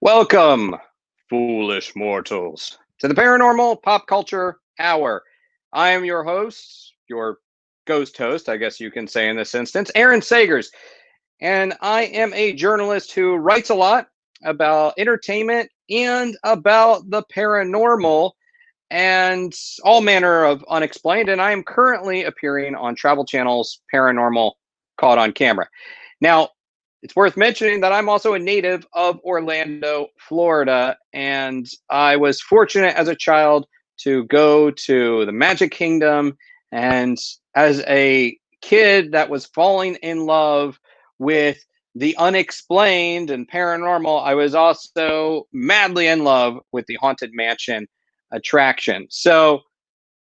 Welcome, foolish mortals, to the Paranormal Pop Culture Hour. I am your host, your ghost host, I guess you can say in this instance, Aaron Sagers. And I am a journalist who writes a lot about entertainment and about the paranormal and all manner of unexplained. And I am currently appearing on Travel Channel's Paranormal Caught on Camera. Now, it's worth mentioning that I'm also a native of Orlando, Florida, and I was fortunate as a child to go to the Magic Kingdom. And as a kid that was falling in love with the unexplained and paranormal, I was also madly in love with the Haunted Mansion attraction.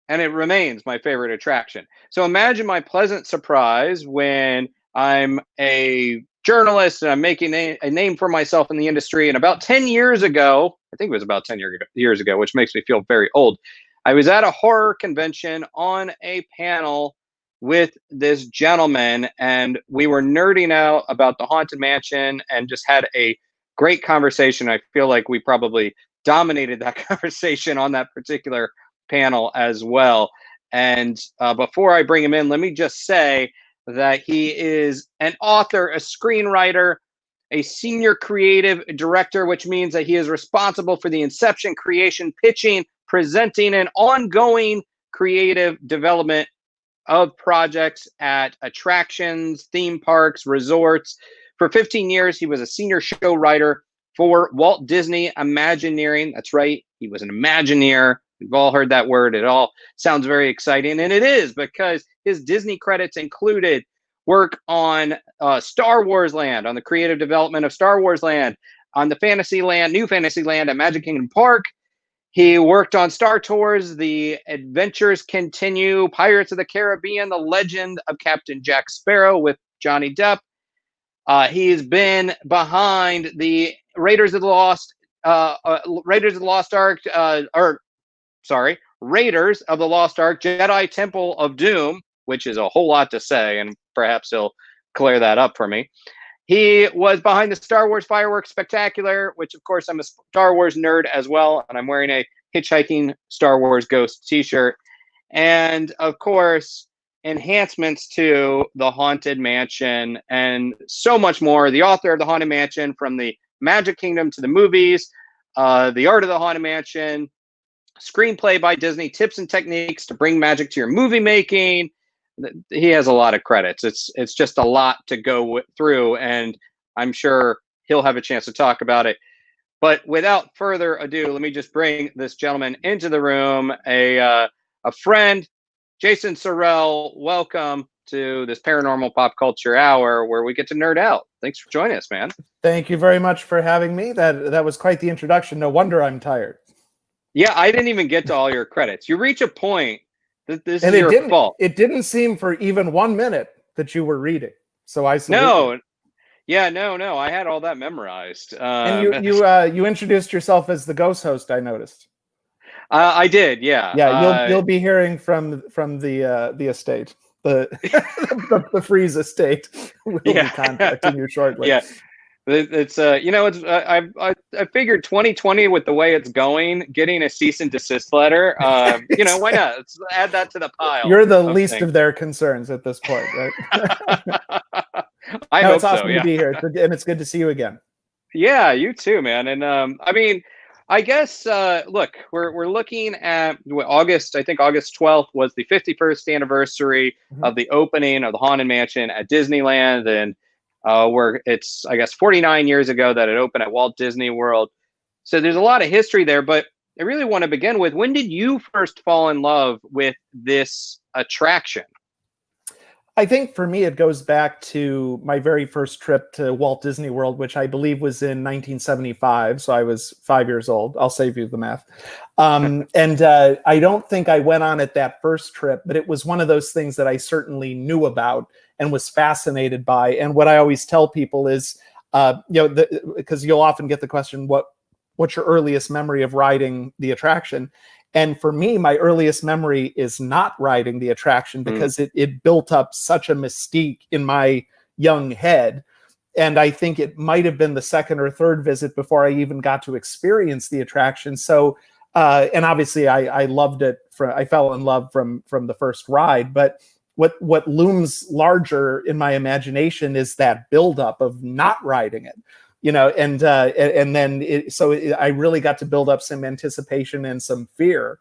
And it remains my favorite attraction. So imagine my pleasant surprise when I'm a journalist and I'm making a name for myself in the industry. And about 10 years ago, I think it was about 10 years ago, which makes me feel very old, I was at a horror convention on a panel with this gentleman, and we were nerding out about the Haunted Mansion and just had a great conversation. I feel like we probably dominated that conversation on that particular panel as well. And before I bring him in, let me just say that he is an author, a screenwriter, a senior creative director, which means that he is responsible for the inception, creation, pitching, presenting, and ongoing creative development of projects at attractions, theme parks, resorts. For 15 years, he was a senior show writer for Walt Disney Imagineering. That's right, he was an Imagineer. We've all heard that word. It all sounds very exciting, and it is, because his Disney credits included work on Star Wars Land, on the creative development of Star Wars Land, on the Fantasyland, New Fantasyland at Magic Kingdom Park. He worked on Star Tours, The Adventures Continue, Pirates of the Caribbean, The Legend of Captain Jack Sparrow with Johnny Depp. He's been behind the Raiders of the Lost Ark, Raiders of the Lost Ark, Jedi Temple of Doom, which is a whole lot to say, and perhaps he'll clear that up for me. He was behind the Star Wars Fireworks Spectacular, which, of course, I'm a Star Wars nerd as well, and I'm wearing a Hitchhiking Star Wars Ghost t-shirt. And, of course, enhancements to the Haunted Mansion and so much more. The author of the Haunted Mansion, from the Magic Kingdom to the movies, The Art of the Haunted Mansion, screenplay by Disney, tips and techniques to bring magic to your movie making. He has a lot of credits. It's just a lot to go through, and I'm sure he'll have a chance to talk about it. But without further ado, let me just bring this gentleman into the room, a friend, Jason Surrell. Welcome to this Paranormal Pop Culture Hour, where we get to nerd out. Thanks for joining us, man. Thank you very much for having me. That was quite the introduction. No wonder I'm tired. Yeah, I didn't even get to all your credits. You reach a point that this is your fault. It didn't seem for even 1 minute that you were reading. So I salute you. Yeah, no. I had all that memorized. And you introduced yourself as the ghost host, I noticed. I did, yeah. Yeah, you'll be hearing from the estate, the Freeze estate. We'll be contacting you shortly. Yeah. It's I figured 2020, with the way it's going, getting a cease and desist letter, why not? Let's add that to the pile. You're the least of their concerns at this point, right? I hope it's awesome so, yeah. to be here, and it's good to see you again. Yeah, you too, man. And I guess look, we're looking at August. I think August 12th was the 51st anniversary of the opening of the Haunted Mansion at Disneyland, and where it's, I guess, 49 years ago that it opened at Walt Disney World. So there's a lot of history there, but I really want to begin with, when did you first fall in love with this attraction? I think for me, it goes back to my very first trip to Walt Disney World, which I believe was in 1975. So I was 5 years old. I'll save you the math. And I don't think I went on it that first trip, but it was one of those things that I certainly knew about and was fascinated by. And what I always tell people is, because you'll often get the question, what's your earliest memory of riding the attraction? And for me, my earliest memory is not riding the attraction, because it built up such a mystique in my young head. And I think it might have been the second or third visit before I even got to experience the attraction. So, and obviously I loved it. I fell in love from the first ride. But what looms larger in my imagination is that buildup of not riding it, and then I really got to build up some anticipation and some fear,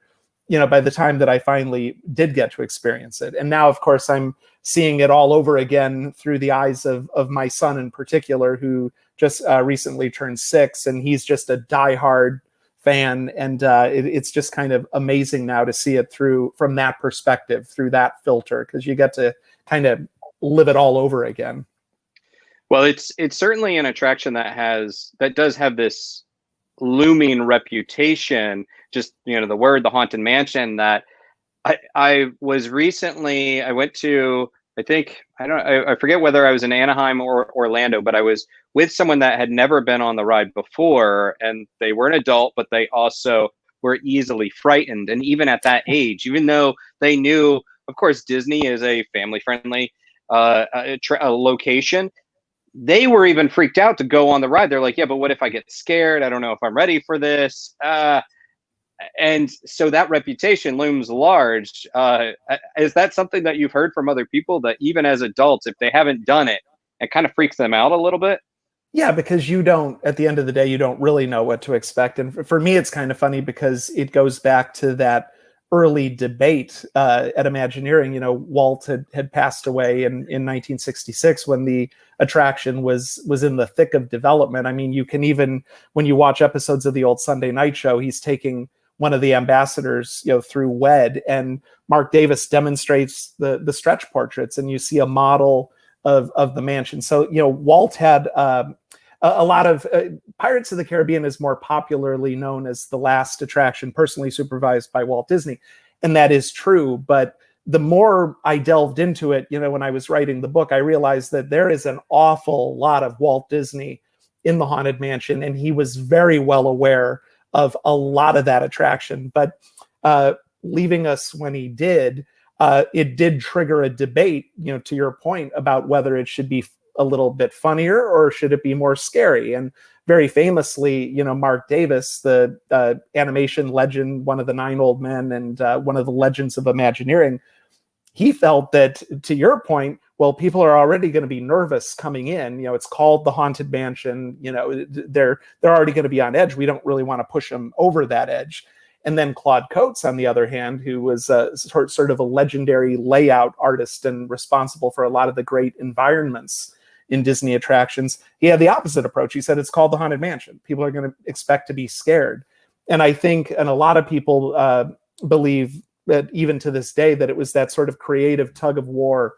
by the time that I finally did get to experience it. And now, of course, I'm seeing it all over again through the eyes of my son in particular, who just recently turned 6, and he's just a diehard fan. And it's just kind of amazing now to see it from that perspective, through that filter, because you get to kind of live it all over again. Well, it's certainly an attraction that does have this looming reputation. Just, the word, the Haunted Mansion, that I was recently, I went to, I forget whether I was in Anaheim or Orlando, but I was with someone that had never been on the ride before, and they were an adult, but they also were easily frightened. And even at that age, even though they knew, of course, Disney is a family-friendly location, they were even freaked out to go on the ride. They're like, yeah, but what if I get scared? I don't know if I'm ready for this. And so that reputation looms large. Is that something that you've heard from other people, that even as adults, if they haven't done it, it kind of freaks them out a little bit? Yeah, because at the end of the day, you don't really know what to expect. And for me, it's kind of funny because it goes back to that early debate at Imagineering. Walt had passed away in 1966 when the attraction was in the thick of development. I mean, you can even, when you watch episodes of the old Sunday night show, he's taking one of the ambassadors, through WED, and Mark Davis demonstrates the stretch portraits, and you see a model of the mansion. So, Walt had a lot of Pirates of the Caribbean is more popularly known as the last attraction personally supervised by Walt Disney. And that is true. But the more I delved into it, when I was writing the book, I realized that there is an awful lot of Walt Disney in the Haunted Mansion. And he was very well aware of a lot of that attraction. But leaving us when he did, it did trigger a debate, to your point, about whether it should be a little bit funnier or should it be more scary. And very famously, Mark Davis, the animation legend, one of the 9 old men, and one of the legends of Imagineering, he felt that, to your point, well, people are already going to be nervous coming in. It's called the Haunted Mansion. They're already going to be on edge. We don't really want to push them over that edge. And then Claude Coates, on the other hand, who was sort of a legendary layout artist and responsible for a lot of the great environments in Disney attractions, he had the opposite approach. He said, it's called the Haunted Mansion. People are going to expect to be scared. And I think, and a lot of people believe that even to this day, that it was that sort of creative tug of war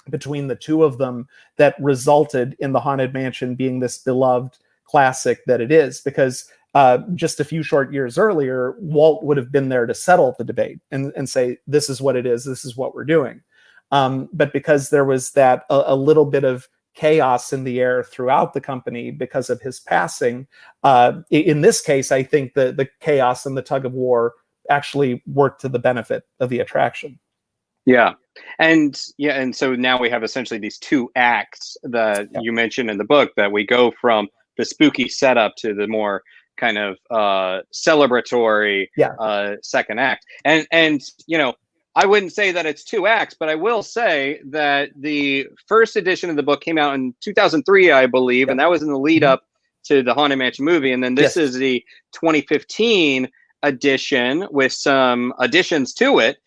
between the two of them that resulted in the Haunted Mansion being this beloved classic that it is. Because just a few short years earlier, Walt would have been there to settle the debate and say, this is what it is, this is what we're doing. But because there was that a little bit of chaos in the air throughout the company because of his passing, in this case, I think the chaos and the tug of war actually worked to the benefit of the attraction. Yeah. And so now we have essentially these 2 acts that you mentioned in the book, that we go from the spooky setup to the more kind of celebratory second act. And I wouldn't say that it's 2 acts, but I will say that the first edition of the book came out in 2003, I believe, and that was in the lead up to the Haunted Mansion movie. And then this is the 2015 edition with some additions to it.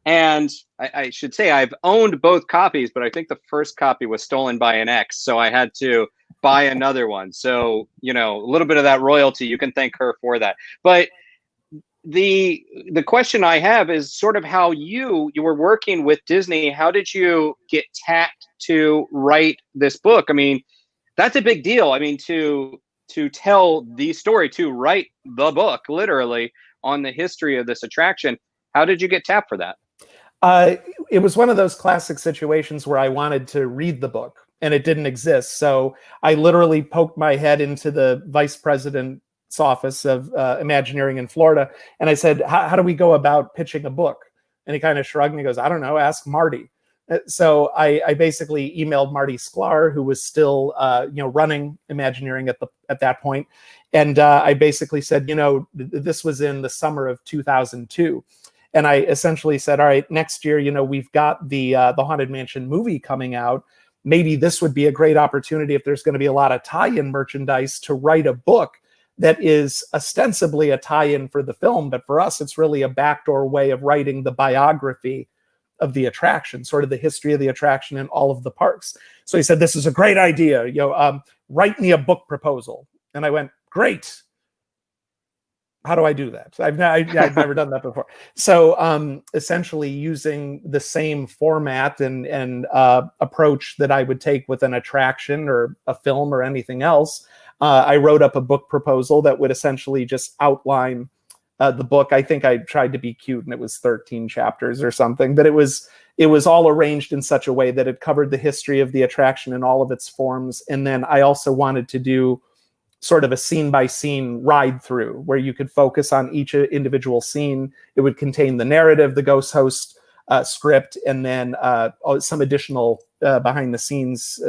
And I should say I've owned both copies, but I think the first copy was stolen by an ex, so I had to buy another one. So, a little bit of that royalty, you can thank her for that. But the question I have is sort of how you were working with Disney. How did you get tapped to write this book? I mean, that's a big deal. I mean, to tell the story, to write the book, literally, on the history of this attraction. How did you get tapped for that? It was one of those classic situations where I wanted to read the book and it didn't exist. So I literally poked my head into the vice president's office of Imagineering in Florida. And I said, how do we go about pitching a book? And he kind of shrugged and he goes, I don't know, ask Marty. So I basically emailed Marty Sklar, who was still running Imagineering at that point, and I basically said, this was in the summer of 2002, and I essentially said, all right, next year, we've got the Haunted Mansion movie coming out. Maybe this would be a great opportunity, if there's going to be a lot of tie-in merchandise, to write a book that is ostensibly a tie-in for the film, but for us, it's really a backdoor way of writing the biography of the attraction, sort of the history of the attraction in all of the parks. So he said, this is a great idea. Write me a book proposal. And I went, great. How do I do that? I've never done that before. So essentially using the same format and approach that I would take with an attraction or a film or anything else, I wrote up a book proposal that would essentially just outline the book. I think I tried to be cute, and it was 13 chapters or something, but it was all arranged in such a way that it covered the history of the attraction in all of its forms. And then I also wanted to do sort of a scene by scene ride through, where you could focus on each individual scene. It would contain the narrative, the ghost host script, and then some additional behind the scenes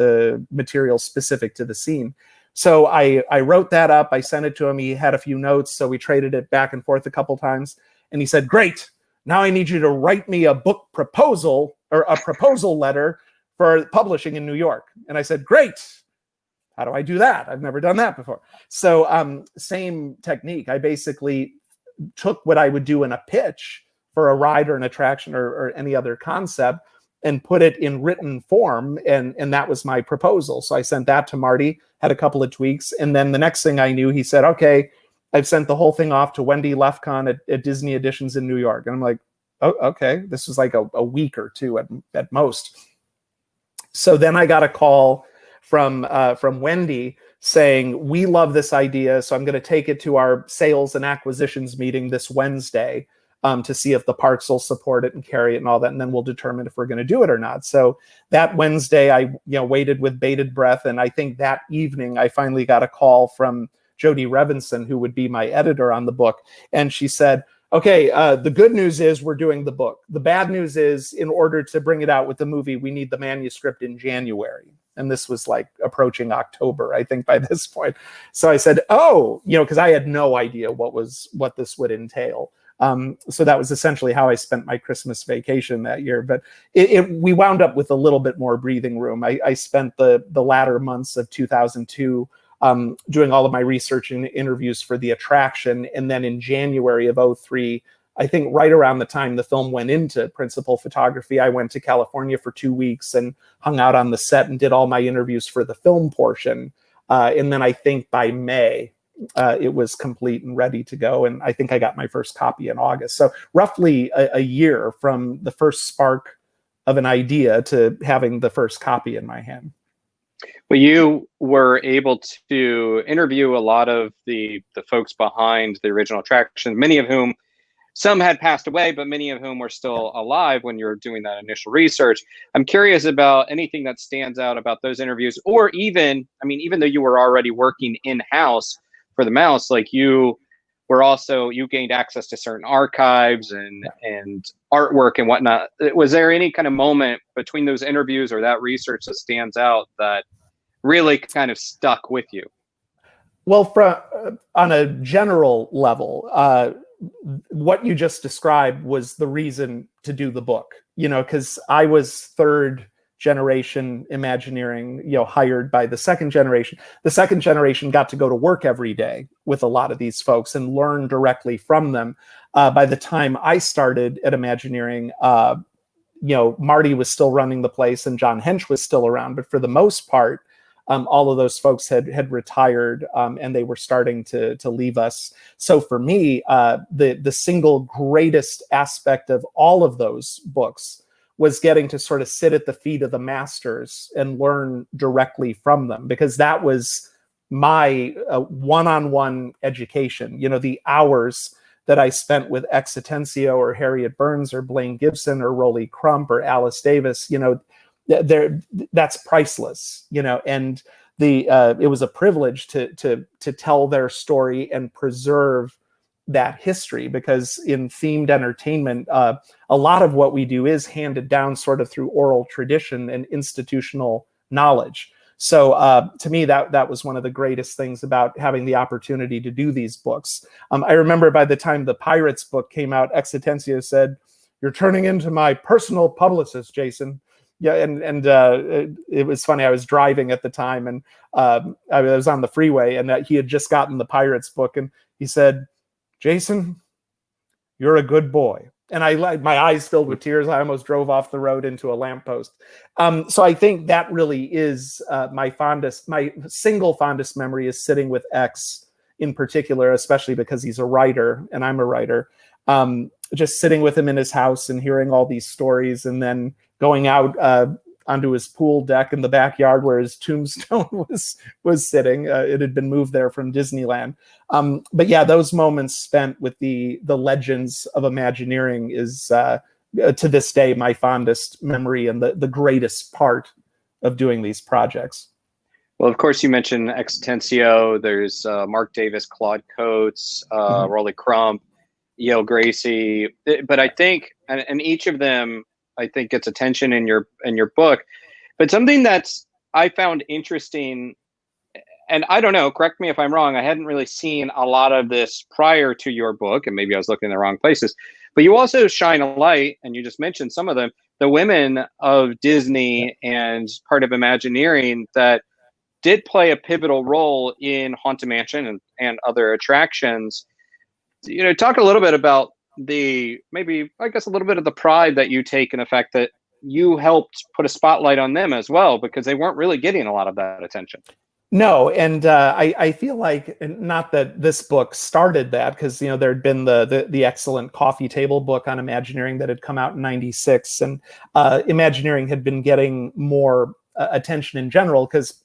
material specific to the scene. So I wrote that up. I sent it to him. He had a few notes, so we traded it back and forth a couple times. And he said, great, now I need you to write me a book proposal, or a proposal letter for publishing in New York. And I said, great. How do I do that? I've never done that before. So same technique. I basically took what I would do in a pitch for a ride or an attraction or any other concept, and put it in written form. And that was my proposal. So I sent that to Marty, had a couple of tweaks. And then the next thing I knew, he said, okay, I've sent the whole thing off to Wendy Lefcon at Disney Editions in New York. And I'm like, oh, okay. This was like a week or two at most. So then I got a call from Wendy saying, we love this idea, so I'm going to take it to our sales and acquisitions meeting this Wednesday to see if the parks will support it and carry it and all that, and then we'll determine if we're going to do it or not. So that Wednesday, I waited with bated breath, and I think that evening I finally got a call from Jody Revinson, who would be my editor on the book, and she said, okay, the good news is we're doing the book. The bad news is, in order to bring it out with the movie, we need the manuscript in January. And this was like approaching October, I think, by this point. So I said, oh, because I had no idea what this would entail. So that was essentially how I spent my Christmas vacation that year. But we wound up with a little bit more breathing room. I spent the latter months of 2002 doing all of my research and interviews for the attraction. And then in January of 2003, I think right around the time the film went into principal photography, I went to California for 2 weeks and hung out on the set and did all my interviews for the film portion. And then I think by May, it was complete and ready to go. And I think I got my first copy in August. So roughly a year from the first spark of an idea to having the first copy in my hand. Well, you were able to interview a lot of the folks behind the original attraction, many of whom, some had passed away, but many of whom were still alive when you were doing that initial research. I'm curious about anything that stands out about those interviews, or even though you were already working in-house for the Mouse, like you gained access to certain archives and artwork and whatnot. Was there any kind of moment between those interviews or that research that stands out that really kind of stuck with you? Well, on a general level, what you just described was the reason to do the book, because I was third generation Imagineering, hired by the second generation. The second generation got to go to work every day with a lot of these folks and learn directly from them. By the time I started at Imagineering, Marty was still running the place and John Hench was still around, but for the most part, all of those folks had retired and they were starting to leave us. So for me, the single greatest aspect of all of those books was getting to sort of sit at the feet of the masters and learn directly from them, because that was my one-on-one education. The hours that I spent with Ex Atencio or Harriet Burns or Blaine Gibson or Rolly Crump or Alice Davis, that's priceless, and it was a privilege to tell their story and preserve that history, because in themed entertainment, a lot of what we do is handed down sort of through oral tradition and institutional knowledge. So to me, that was one of the greatest things about having the opportunity to do these books. I remember by the time the Pirates book came out, Exitensio said, "You're turning into my personal publicist, Jason." Yeah, and it was funny. I was driving at the time, and I was on the freeway, and he had just gotten the Pirates book, and he said, "Jason, you're a good boy." And my eyes filled with tears. I almost drove off the road into a lamppost. So I think that really is my single fondest memory is sitting with X in particular, especially because he's a writer and I'm a writer. Just sitting with him in his house and hearing all these stories, and then going out onto his pool deck in the backyard where his tombstone was sitting. It had been moved there from Disneyland. But yeah, those moments spent with the legends of Imagineering is to this day my fondest memory and the greatest part of doing these projects. Well, of course, you mentioned Extensio. There's Mark Davis, Claude Coates, Rolly Crump, Yale Gracie. But I think, and each of them, I think, gets attention in your book. But something that's I found interesting, and I don't know, correct me if I'm wrong, I hadn't really seen a lot of this prior to your book, and maybe I was looking in the wrong places, but you also shine a light, and you just mentioned some of them, the women of Disney and part of Imagineering that did play a pivotal role in Haunted Mansion and other attractions. You know, talk a little bit about maybe I guess a little bit of the pride that you take in the fact that you helped put a spotlight on them as well, because they weren't really getting a lot of that attention. No, and I feel like, not that this book started that, because there had been the excellent coffee table book on Imagineering that had come out in '96, and Imagineering had been getting more attention in general, because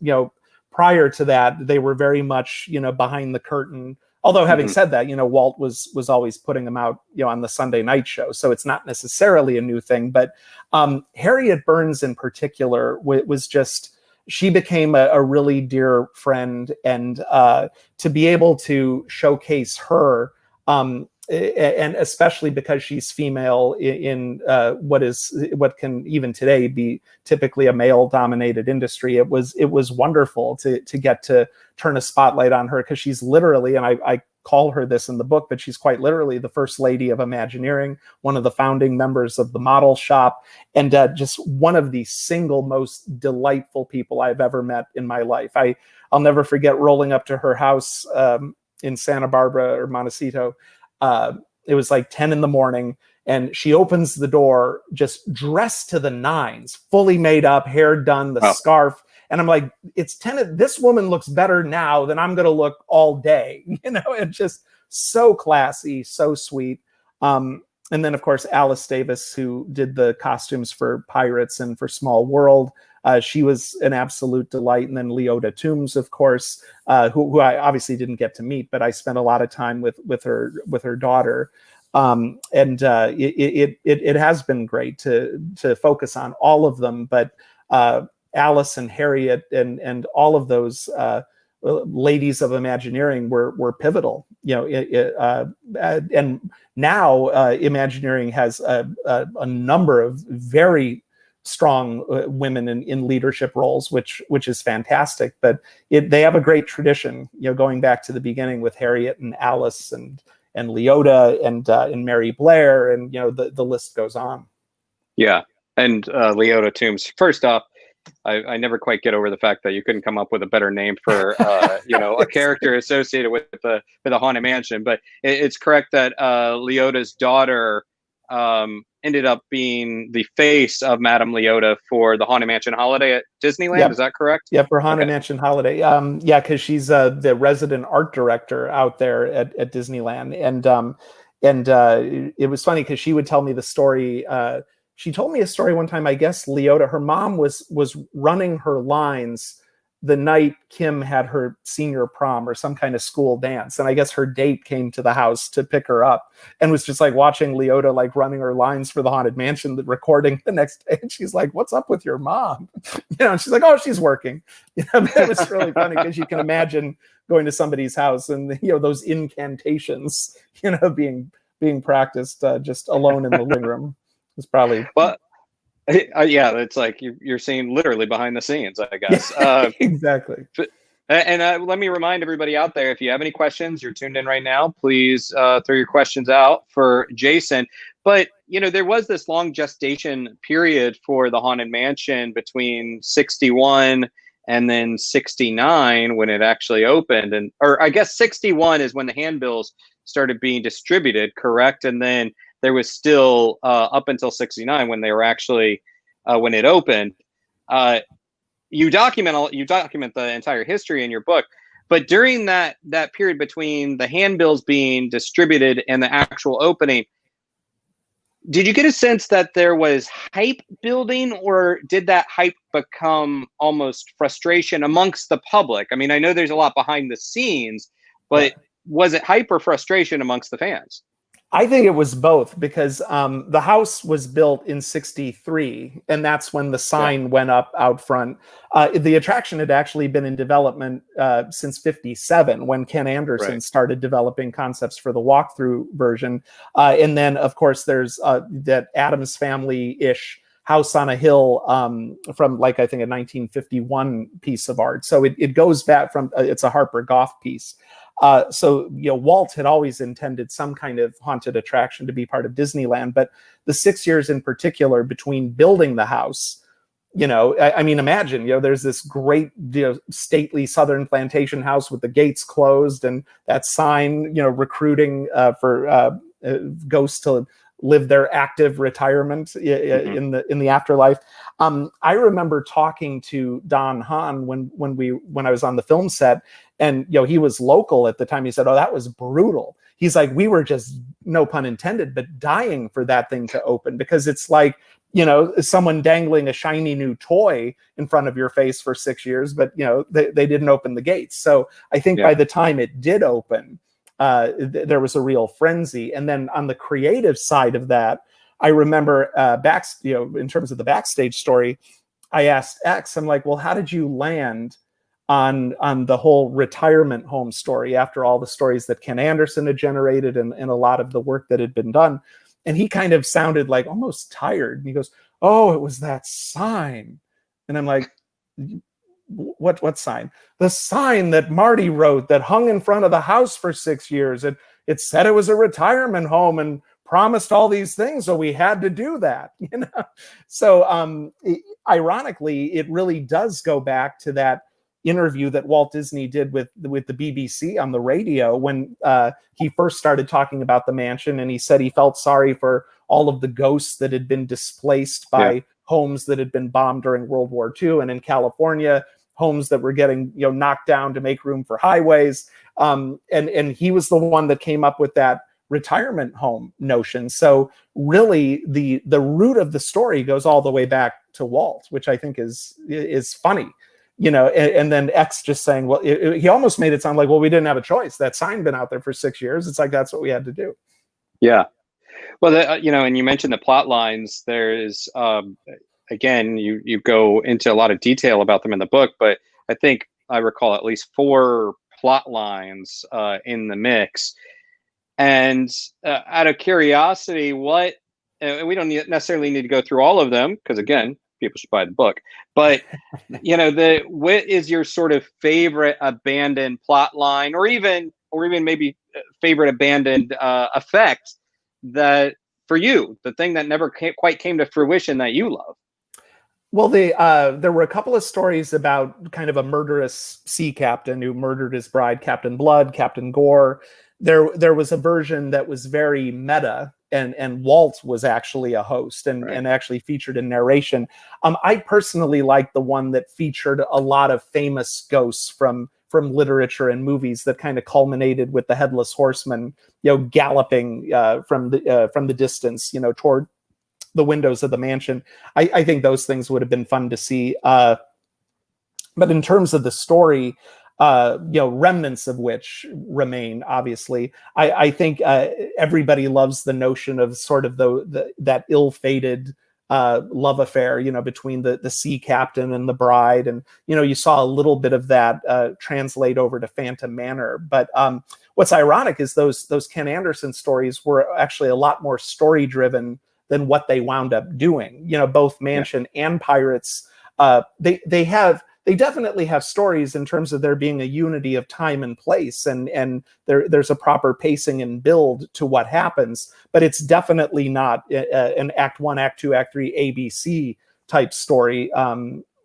prior to that they were very much behind the curtain. Although having said that, Walt was always putting them out on the Sunday night show, so it's not necessarily a new thing. But Harriet Burns in particular was just. She became a really dear friend, and to be able to showcase her, and especially because she's female in what can even today be typically a male-dominated industry, it was wonderful to get to turn a spotlight on her, because she's literally, and I call her this in the book, but she's quite literally the first lady of Imagineering, one of the founding members of the model shop, and just one of the single most delightful people I've ever met in my life. I'll never forget rolling up to her house in Santa Barbara or Montecito. It was like 10 in the morning, and she opens the door just dressed to the nines, fully made up, hair done, the scarf. And I'm like, it's 10. This woman looks better now than I'm going to look all day. It's just so classy, so sweet. And then, of course, Alice Davis, who did the costumes for Pirates and for Small World. She was an absolute delight. And then Leota Toombs, of course, who I obviously didn't get to meet, but I spent a lot of time with her daughter. And it has been great to focus on all of them. But Alice and Harriet and all of those ladies of Imagineering were pivotal, and now Imagineering has a number of very strong women in leadership roles, which is fantastic. But they have a great tradition, going back to the beginning with Harriet and Alice and Leota and Mary Blair, and the list goes on. Yeah, and Leota Toombs. First off, I never quite get over the fact that you couldn't come up with a better name for a character associated with the Haunted Mansion. But it's correct that Leota's daughter ended up being the face of Madame Leota for the Haunted Mansion Holiday at Disneyland. Yep. Is that correct? Yeah, for Haunted Mansion Holiday. Yeah, because she's the resident art director out there at Disneyland, and it was funny because she would tell me the story. She told me a story one time. I guess Leota, her mom was running her lines the night Kim had her senior prom or some kind of school dance. And I guess her date came to the house to pick her up and was just like watching Leota like running her lines for the Haunted Mansion, recording the next day. And she's like, "What's up with your mom?" And she's like, "Oh, she's working." It was really funny because you can imagine going to somebody's house and, those incantations, being practiced just alone in the living room. It's probably... Well, yeah, it's like you're seeing literally behind the scenes, I guess. Exactly. And let me remind everybody out there, if you have any questions, you're tuned in right now, please throw your questions out for Jason. But, there was this long gestation period for the Haunted Mansion between 61 and then 69 when it actually opened. Or I guess 61 is when the handbills started being distributed, correct? And then there was still up until 69 when they were actually when it opened. You document the entire history in your book, but during that period between the handbills being distributed and the actual opening, did you get a sense that there was hype building, or did that hype become almost frustration amongst the public? I mean, I know there's a lot behind the scenes, but was it hype or frustration amongst the fans? I think it was both, because the house was built in 63, and that's when the sign went up out front. The attraction had actually been in development since 57, when Ken Anderson started developing concepts for the walkthrough version. And then, of course, there's that Addams Family-ish House on a Hill from, like, I think a 1951 piece of art. So it goes back from, it's a Harper Goff piece. So, Walt had always intended some kind of haunted attraction to be part of Disneyland, but the 6 years in particular between building the house, I mean, imagine, there's this great, stately Southern plantation house with the gates closed and that sign, recruiting for ghosts to live their active retirement in the afterlife. I remember talking to Don Hahn when I was on the film set, and he was local at the time. He said, "Oh, that was brutal." He's like, "We were just, no pun intended, but dying for that thing to open, because it's like, someone dangling a shiny new toy in front of your face for 6 years, but they didn't open the gates." So I think by the time it did open, there was a real frenzy. And then on the creative side of that, I remember in terms of the backstage story, I asked X, I'm like, "Well, how did you land on the whole retirement home story after all the stories that Ken Anderson had generated and a lot of the work that had been done?" And he kind of sounded like almost tired. And he goes, "Oh, it was that sign." And I'm like, What sign?" "The sign that Marty wrote that hung in front of the house for 6 years. It said it was a retirement home and promised all these things, so we had to do that." So ironically, it really does go back to that interview that Walt Disney did with the BBC on the radio when he first started talking about the mansion, and he said he felt sorry for all of the ghosts that had been displaced by homes that had been bombed during World War II, and in California, homes that were getting knocked down to make room for highways. And he was the one that came up with that retirement home notion. So really, the root of the story goes all the way back to Walt, which I think is funny. And then X just saying, well, he almost made it sound like, well, we didn't have a choice. That sign been out there for 6 years. It's like, that's what we had to do. Yeah. Well, and you mentioned the plot lines. There's, again, you go into a lot of detail about them in the book, but I think I recall at least 4 plot lines in the mix. And out of curiosity, what, we don't necessarily need to go through all of them, because again, people should buy the book, but what is your sort of favorite abandoned plot line, or even maybe favorite abandoned effect that for you, the thing that never quite came to fruition that you love? Well, there were a couple of stories about kind of a murderous sea captain who murdered his bride, Captain Blood, Captain Gore. There was a version that was very meta, and Walt was actually a host and actually featured in narration. I personally like the one that featured a lot of famous ghosts from literature and movies that kind of culminated with the Headless Horseman, galloping from the distance, toward the windows of the mansion. I think those things would have been fun to see. But in terms of the story, remnants of which remain, obviously, I think everybody loves the notion of sort of that ill-fated love affair, between the sea captain and the bride. And, you saw a little bit of that translate over to Phantom Manor. But what's ironic is those Ken Anderson stories were actually a lot more story-driven than what they wound up doing. Both Mansion and Pirates, they definitely have stories in terms of there being a unity of time and place, and there's a proper pacing and build to what happens, but it's definitely not an Act 1, Act 2, Act 3 ABC type story,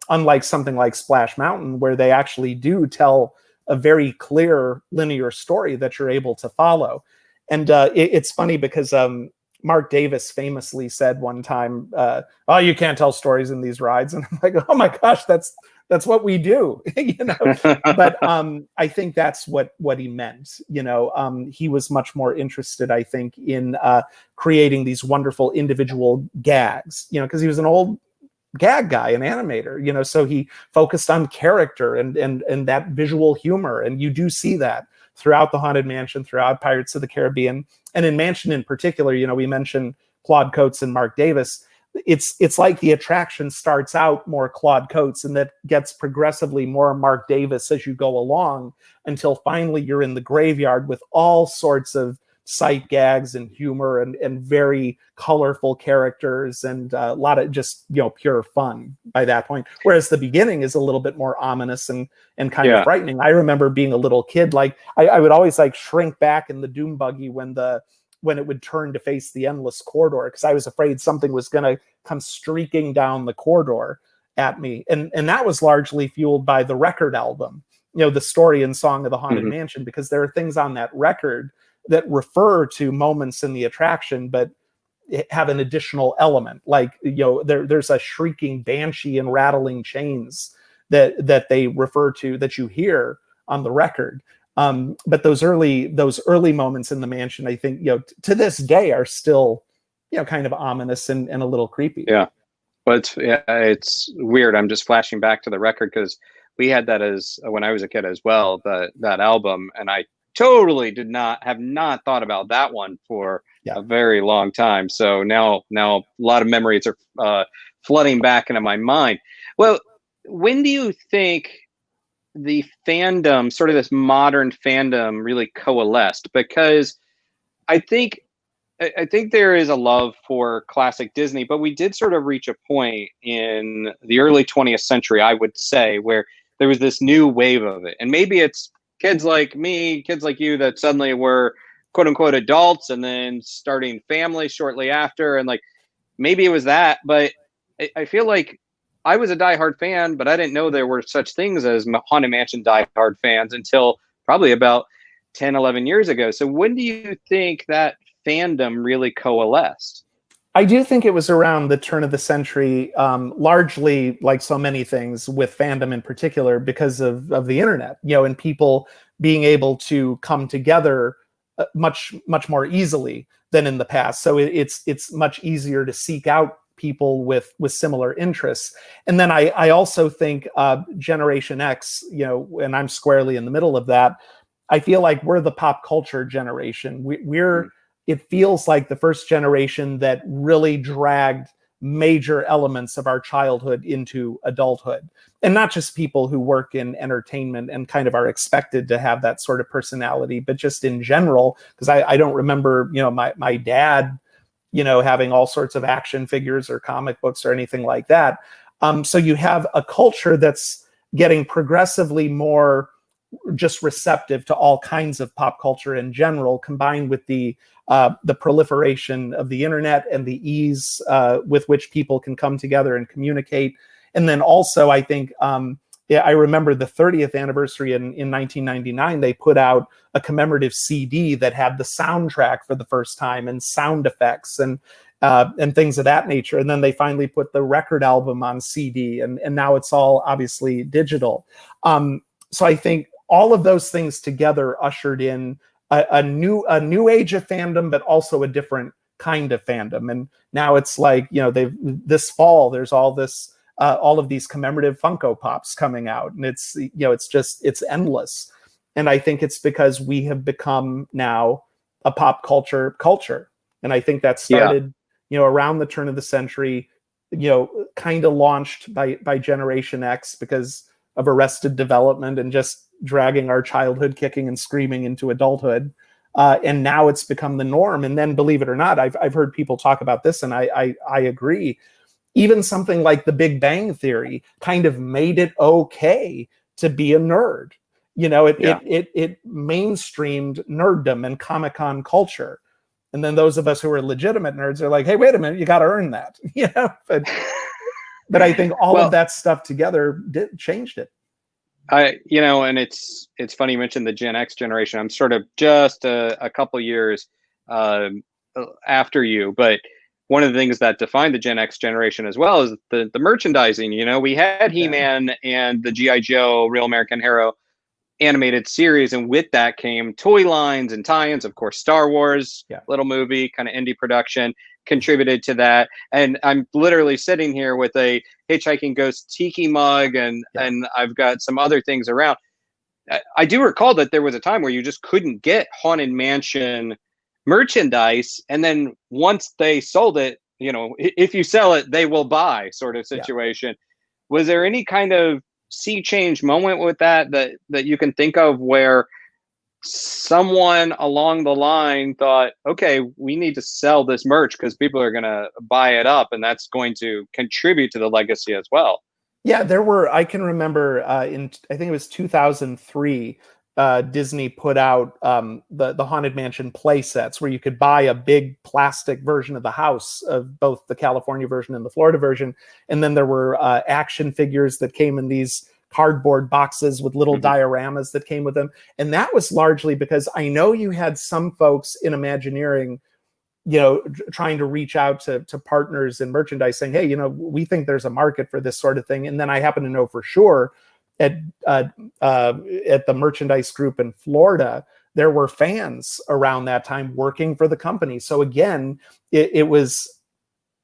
unlike something like Splash Mountain, where they actually do tell a very clear linear story that you're able to follow. And it's funny because Mark Davis famously said one time, "Oh, you can't tell stories in these rides," and I'm like, "Oh my gosh, that's what we do," But I think that's what he meant. He was much more interested, I think, in creating these wonderful individual gags. Because he was an old gag guy, an animator. So he focused on character and that visual humor, and you do see that throughout the Haunted Mansion, throughout Pirates of the Caribbean, and in Mansion in particular. We mentioned Claude Coates and Mark Davis. It's like the attraction starts out more Claude Coates, and that gets progressively more Mark Davis as you go along, until finally you're in the graveyard with all sorts of sight gags and humor and very colorful characters, and a lot of just pure fun by that point. Whereas the beginning is a little bit more ominous and kind of frightening. I remember being a little kid, like I would always like shrink back in the doom buggy when it would turn to face the endless corridor, because I was afraid something was going to come streaking down the corridor at me. And that was largely fueled by the record album, the story and song of the Haunted Mansion, because there are things on that record that refer to moments in the attraction, but have an additional element. Like, there's a shrieking banshee and rattling chains that they refer to, that you hear on the record. But those early moments in the mansion, I think, to this day are still, kind of ominous and a little creepy. Yeah. But it's weird. I'm just flashing back to the record, because we had that as when I was a kid as well, that album. And I totally have not thought about that one for a very long time. So now a lot of memories are flooding back into my mind. Well, when do you think the fandom, sort of this modern fandom, really coalesced? Because I think there is a love for classic Disney, but we did sort of reach a point in the early 20th century, I would say, where there was this new wave of it. And maybe it's kids like me, kids like you, that suddenly were quote unquote adults and then starting families shortly after. And like, maybe it was that, but I feel like I was a diehard fan, but I didn't know there were such things as Haunted Mansion diehard fans until probably about 10, 11 years ago. So when do you think that fandom really coalesced? I do think it was around the turn of the century, largely, like so many things with fandom in particular, because of the internet, and people being able to come together much more easily than in the past. So it's much easier to seek out people with similar interests. And then I also think Generation X, and I'm squarely in the middle of that. I feel like we're the pop culture generation. It feels like the first generation that really dragged major elements of our childhood into adulthood. And not just people who work in entertainment and kind of are expected to have that sort of personality, but just in general, because I don't remember, my dad, having all sorts of action figures or comic books or anything like that. So you have a culture that's getting progressively more just receptive to all kinds of pop culture in general, combined with the proliferation of the internet and the ease with which people can come together and communicate. And then also, I think, I remember the 30th anniversary in 1999, they put out a commemorative CD that had the soundtrack for the first time and sound effects and things of that nature. And then they finally put the record album on CD, and now it's all obviously digital. So I think all of those things together ushered in a new age of fandom, but also a different kind of fandom. And now it's like, this fall, there's all this all of these commemorative Funko Pops coming out, and it's, you know, it's endless. And I think it's because we have become now a pop culture. And I think that started, you know, around the turn of the century, you know, kind of launched by Generation X because of Arrested Development and just dragging our childhood kicking and screaming into adulthood. And now it's become the norm. And then, believe it or not, I've heard people talk about this, and I agree. Even something like The Big Bang Theory kind of made it okay to be a nerd. You know, it mainstreamed nerddom and Comic-Con culture. And then those of us who are legitimate nerds are like, hey, wait a minute, you got to earn that. You know, but I think all of that stuff together changed it. You know, and it's funny you mentioned the Gen X generation. I'm sort of just a couple years after you, but one of the things that defined the Gen X generation as well is the merchandising. You know, we had He-Man and the G.I. Joe Real American Hero animated series, and with that came toy lines and tie-ins. Of course, Star Wars, little movie, kind of indie production, contributed to that. And I'm literally sitting here with a Hitchhiking Ghost tiki mug, and I've got some other things around. I do recall that there was a time where you just couldn't get Haunted Mansion merchandise, and then once they sold it, you know, if you sell it, they will buy sort of situation. Was there any kind of sea change moment with that you can think of where someone along the line thought, okay, we need to sell this merch because people are going to buy it up, and that's going to contribute to the legacy as well? Yeah, there were, I can remember I think it was 2003, Disney put out the Haunted Mansion play sets where you could buy a big plastic version of the house of both the California version and the Florida version. And then there were action figures that came in these cardboard boxes with little dioramas that came with them. And that was largely because I know you had some folks in Imagineering, you know, trying to reach out to partners in merchandise saying, hey, you know, we think there's a market for this sort of thing. And then I happen to know for sure at the merchandise group in Florida, there were fans around that time working for the company. So again, it was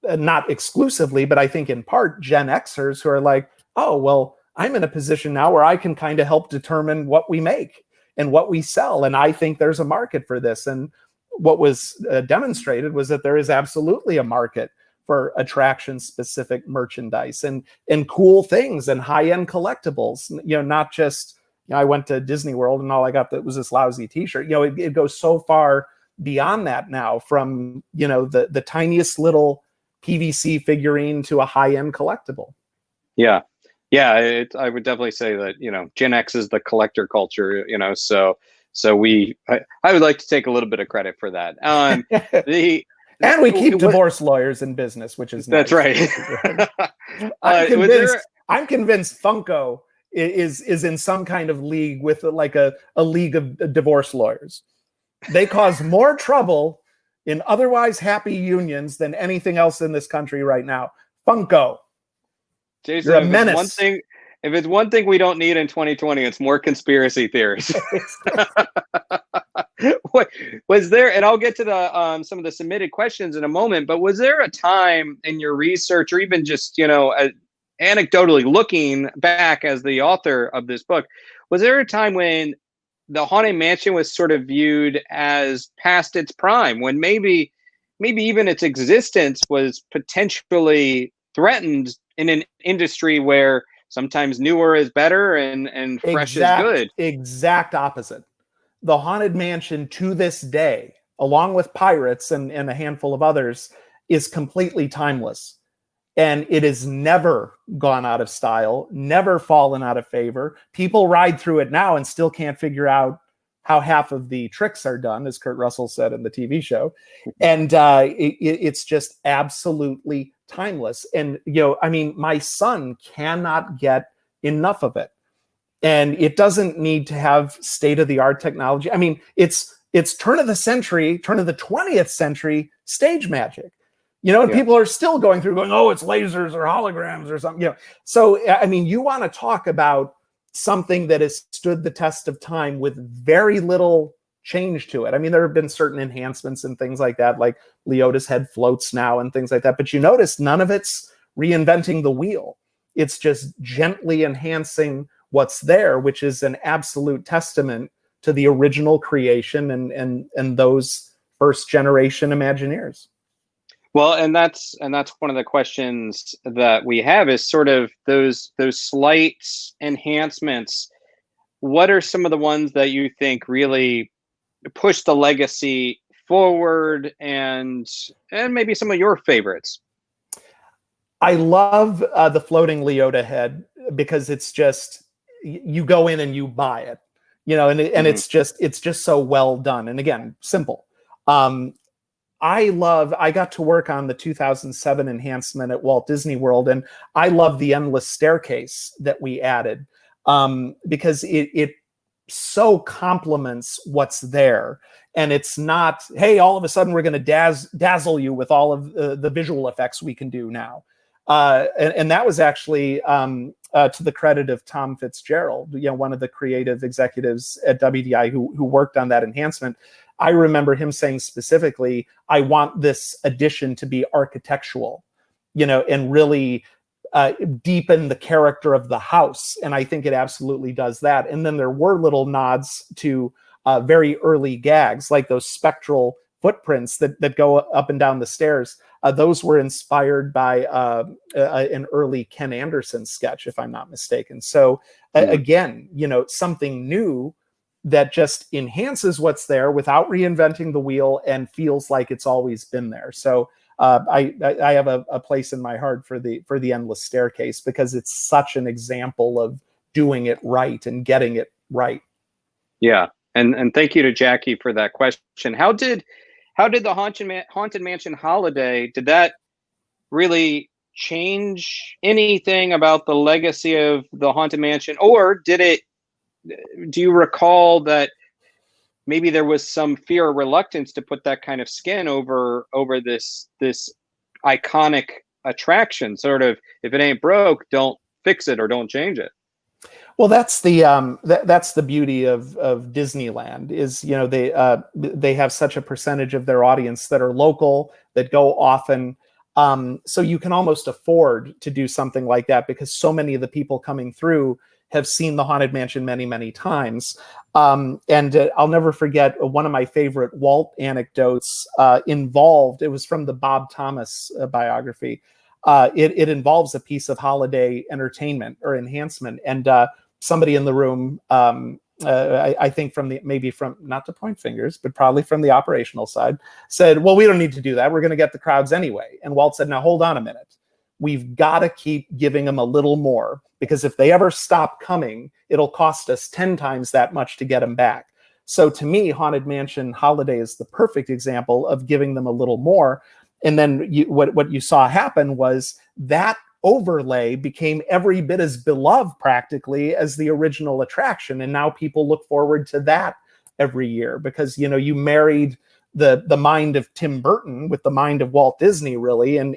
not exclusively, but I think in part Gen Xers who are like, oh, well, I'm in a position now where I can kind of help determine what we make and what we sell. And I think there's a market for this. And what was demonstrated was that there is absolutely a market for attraction-specific merchandise and cool things and high-end collectibles. You know, not just, you know, I went to Disney World and all I got was this lousy T-shirt. You know, it goes so far beyond that now, from, you know, the tiniest little PVC figurine to a high-end collectible. Yeah, I would definitely say that, you know, Gen X is the collector culture. You know, so I would like to take a little bit of credit for that. And we keep divorce lawyers in business, which is nice. That's right. I'm convinced Funko is in some kind of league with like a league of divorce lawyers. They cause more trouble in otherwise happy unions than anything else in this country right now. Funko, Jason, you're a menace. If it's one thing we don't need in 2020, it's more conspiracy theories. Was there, and I'll get to the some of the submitted questions in a moment, but was there a time in your research, or even just, you know, anecdotally looking back as the author of this book, was there a time when the Haunted Mansion was sort of viewed as past its prime, when maybe even its existence was potentially threatened in an industry where sometimes newer is better and fresh is good? Exact opposite. The Haunted Mansion to this day, along with Pirates and a handful of others, is completely timeless. And it has never gone out of style, never fallen out of favor. People ride through it now and still can't figure out how half of the tricks are done, as Kurt Russell said in the TV show. And it's just absolutely timeless. And, you know, I mean, my son cannot get enough of it. And it doesn't need to have state-of-the-art technology. I mean, it's turn of the 20th century stage magic. You know, and people are still going, oh, it's lasers or holograms or something. You know, so I mean, you want to talk about something that has stood the test of time with very little change to it. I mean, there have been certain enhancements and things like that, like Leota's head floats now and things like that. But you notice none of it's reinventing the wheel. It's just gently enhancing what's there, which is an absolute testament to the original creation and those first generation Imagineers. Well, and that's one of the questions that we have is sort of those slight enhancements. What are some of the ones that you think really push the legacy forward, and maybe some of your favorites? I love the floating Leota head, because it's just, you go in and you buy it, you know, and it's just so well done. And again, simple. I got to work on the 2007 enhancement at Walt Disney World, and I love the endless staircase that we added, because it so complements what's there. And it's not, hey, all of a sudden we're going to dazzle you with all of the visual effects we can do now. And that was actually to the credit of Tom Fitzgerald, you know, one of the creative executives at WDI who worked on that enhancement. I remember him saying specifically, I want this addition to be architectural, you know, and really deepen the character of the house. And I think it absolutely does that. And then there were little nods to very early gags, like those spectral footprints that go up and down the stairs. Those were inspired by an early Ken Anderson sketch, if I'm not mistaken. So again, you know, something new that just enhances what's there without reinventing the wheel and feels like it's always been there. So I have a place in my heart for the endless staircase, because it's such an example of doing it right and getting it right. Yeah, and thank you to Jackie for that question. How did the Haunted Mansion holiday, did that really change anything about the legacy of the Haunted Mansion, or do you recall that maybe there was some fear or reluctance to put that kind of skin over this iconic attraction? Sort of, if it ain't broke, don't fix it or don't change it. Well, that's the beauty of Disneyland, is, you know, they have such a percentage of their audience that are local, that go often. So you can almost afford to do something like that, because so many of the people coming through have seen the Haunted Mansion many, many times. And I'll never forget one of my favorite Walt anecdotes involved, it was from the Bob Thomas biography. It involves a piece of holiday entertainment or enhancement. And somebody in the room, I think maybe from, not to point fingers, but probably from the operational side, said, well, we don't need to do that. We're going to get the crowds anyway. And Walt said, now hold on a minute. We've got to keep giving them a little more, because if they ever stop coming, it'll cost us 10 times that much to get them back. So to me, Haunted Mansion Holiday is the perfect example of giving them a little more. And then what you saw happen was that overlay became every bit as beloved practically as the original attraction. And now people look forward to that every year, because, you know, you married the mind of Tim Burton with the mind of Walt Disney, really, and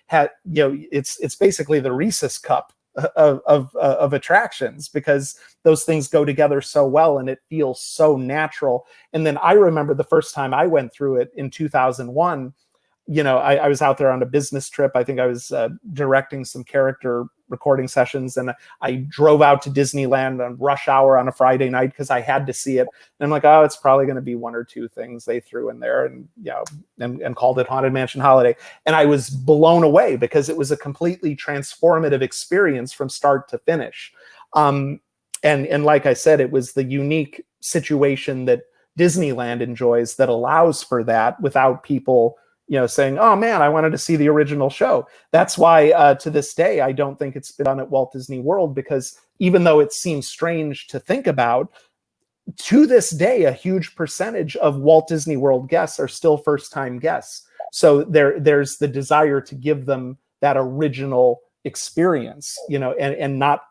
had, you know, it's basically the Reese's cup of attractions, because those things go together so well and it feels so natural. And then I remember the first time I went through it in 2001. You know, I was out there on a business trip. I think I was directing some character recording sessions, and I drove out to Disneyland on rush hour on a Friday night because I had to see it. And I'm like, oh, it's probably going to be one or two things they threw in there, and, you know, and called it Haunted Mansion Holiday. And I was blown away, because it was a completely transformative experience from start to finish. And like I said, it was the unique situation that Disneyland enjoys that allows for that without people, you know, saying, oh man, I wanted to see the original show. That's why to this day, I don't think it's been done at Walt Disney World, because even though it seems strange to think about, to this day, a huge percentage of Walt Disney World guests are still first-time guests. So there's the desire to give them that original experience, you know, and not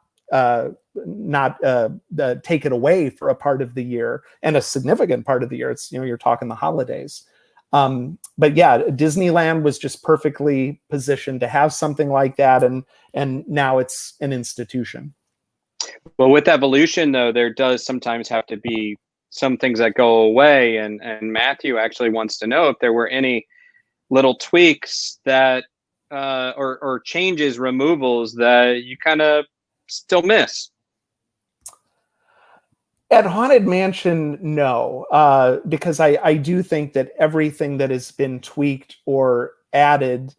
take it away for a part of the year, and a significant part of the year. It's, you know, you're talking the holidays. But yeah, Disneyland was just perfectly positioned to have something like that, and now it's an institution. Well, with evolution, though, there does sometimes have to be some things that go away, and Matthew actually wants to know if there were any little tweaks that or changes, removals that you kind of still miss? At Haunted Mansion, no, because I do think that everything that has been tweaked or added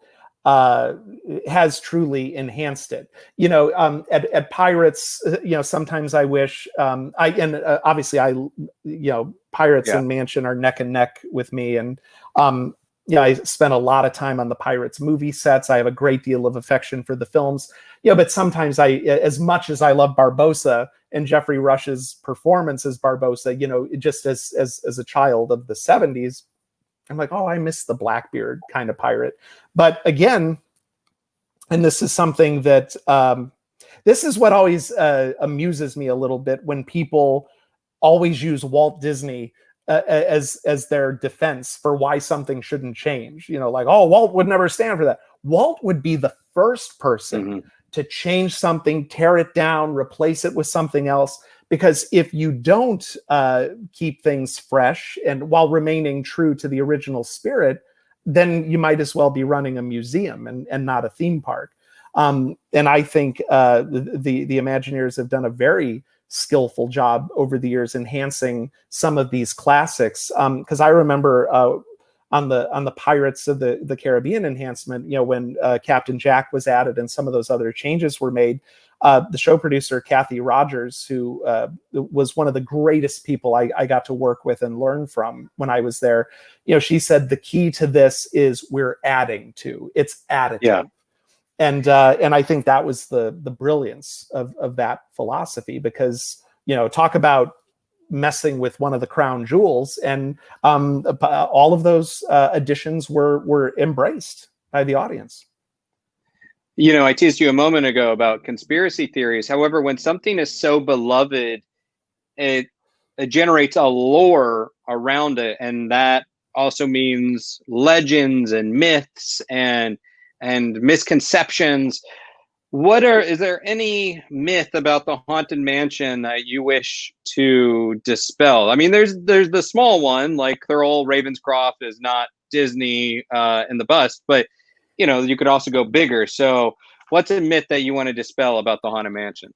has truly enhanced it. At Pirates, sometimes I wish obviously Pirates Yeah. and Mansion are neck and neck with me, and I spent a lot of time on the Pirates movie sets. I have a great deal of affection for the films. But sometimes as much as I love Barbossa and Jeffrey Rush's performance as Barbossa, just as a child of the 70s, I'm like, oh, I miss the Blackbeard kind of pirate. But again, and this is something that this is what always amuses me a little bit, when people always use Walt Disney as their defense for why something shouldn't change. Like, oh, Walt would never stand for that. Walt would be the first person to change something, tear it down, replace it with something else. Because if you don't keep things fresh and while remaining true to the original spirit, then you might as well be running a museum and not a theme park. And I think the Imagineers have done a very skillful job over the years enhancing some of these classics. Because I remember on the Pirates of the Caribbean enhancement, when Captain Jack was added and some of those other changes were made, the show producer Kathy Rogers, who was one of the greatest people I got to work with and learn from when I was there, she said the key to this is we're adding to, it's additive. Yeah. And I think that was the brilliance of that philosophy, because talk about messing with one of the crown jewels, and all of those additions were embraced by the audience. I teased you a moment ago about conspiracy theories. However, when something is so beloved, it generates a lore around it, and that also means legends and myths and misconceptions. Is there any myth about the Haunted Mansion that you wish to dispel? I mean, there's the small one, like Thurl Ravenscroft is not Disney in the bust, but you could also go bigger. So what's a myth that you want to dispel about the Haunted Mansion?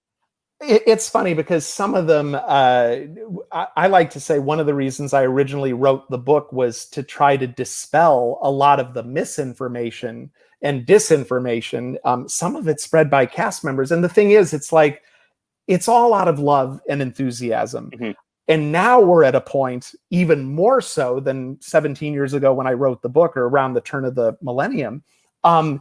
It's funny because some of them, I like to say one of the reasons I originally wrote the book was to try to dispel a lot of the misinformation and disinformation. Some of it spread by cast members. And the thing is, it's like, it's all out of love and enthusiasm. Mm-hmm. And now we're at a point even more so than 17 years ago when I wrote the book, or around the turn of the millennium. How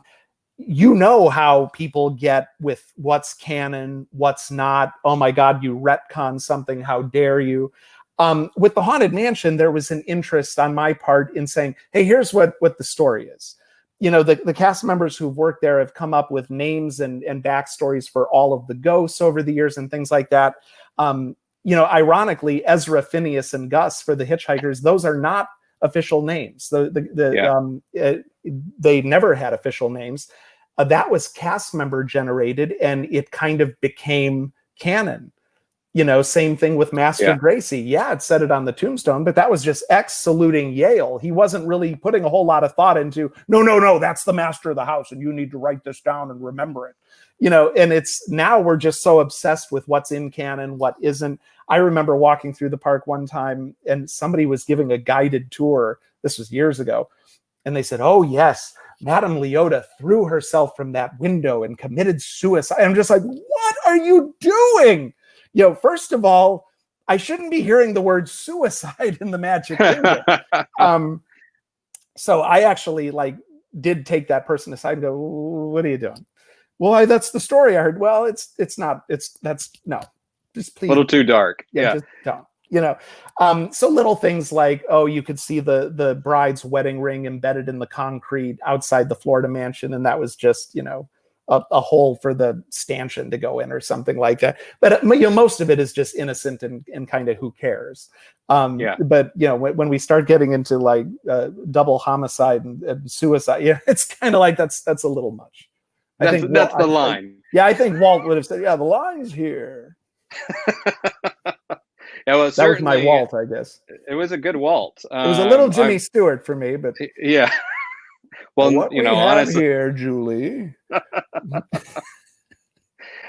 people get with what's canon, what's not. Oh my God, you retcon something. How dare you? With the Haunted Mansion, there was an interest on my part in saying, hey, here's what the story is. The cast members who've worked there have come up with names and backstories for all of the ghosts over the years and things like that. Ironically, Ezra, Phineas, and Gus for the Hitchhikers, those are not official names. They never had official names. That was cast member generated, and it kind of became canon. Same thing with Master Gracie. Yeah, it said it on the tombstone, but that was just X saluting Yale. He wasn't really putting a whole lot of thought into, no, that's the master of the house, and you need to write this down and remember it. And it's now we're just so obsessed with what's in canon, what isn't. I remember walking through the park one time, and somebody was giving a guided tour. This was years ago. And they said, oh, yes, Madame Leota threw herself from that window and committed suicide. I'm just like, what are you doing? First of all, I shouldn't be hearing the word suicide in the Magic Kingdom. So I actually did take that person aside and go, what are you doing? Well, that's the story I heard. Well, no, just please. A little too dark. Yeah. Just don't. So little things like, oh, you could see the bride's wedding ring embedded in the concrete outside the Florida mansion, and that was just, a hole for the stanchion to go in or something like that. But most of it is just innocent and kind of who cares. But when we start getting into double homicide and suicide, it's kind of like that's a little much. That's the line. I think Walt would have said, the line's here. That was my Walt, I guess. It was a good Walt. It was a little Jimmy Stewart for me, but yeah. Well, what you we know, have honestly, here, Julie.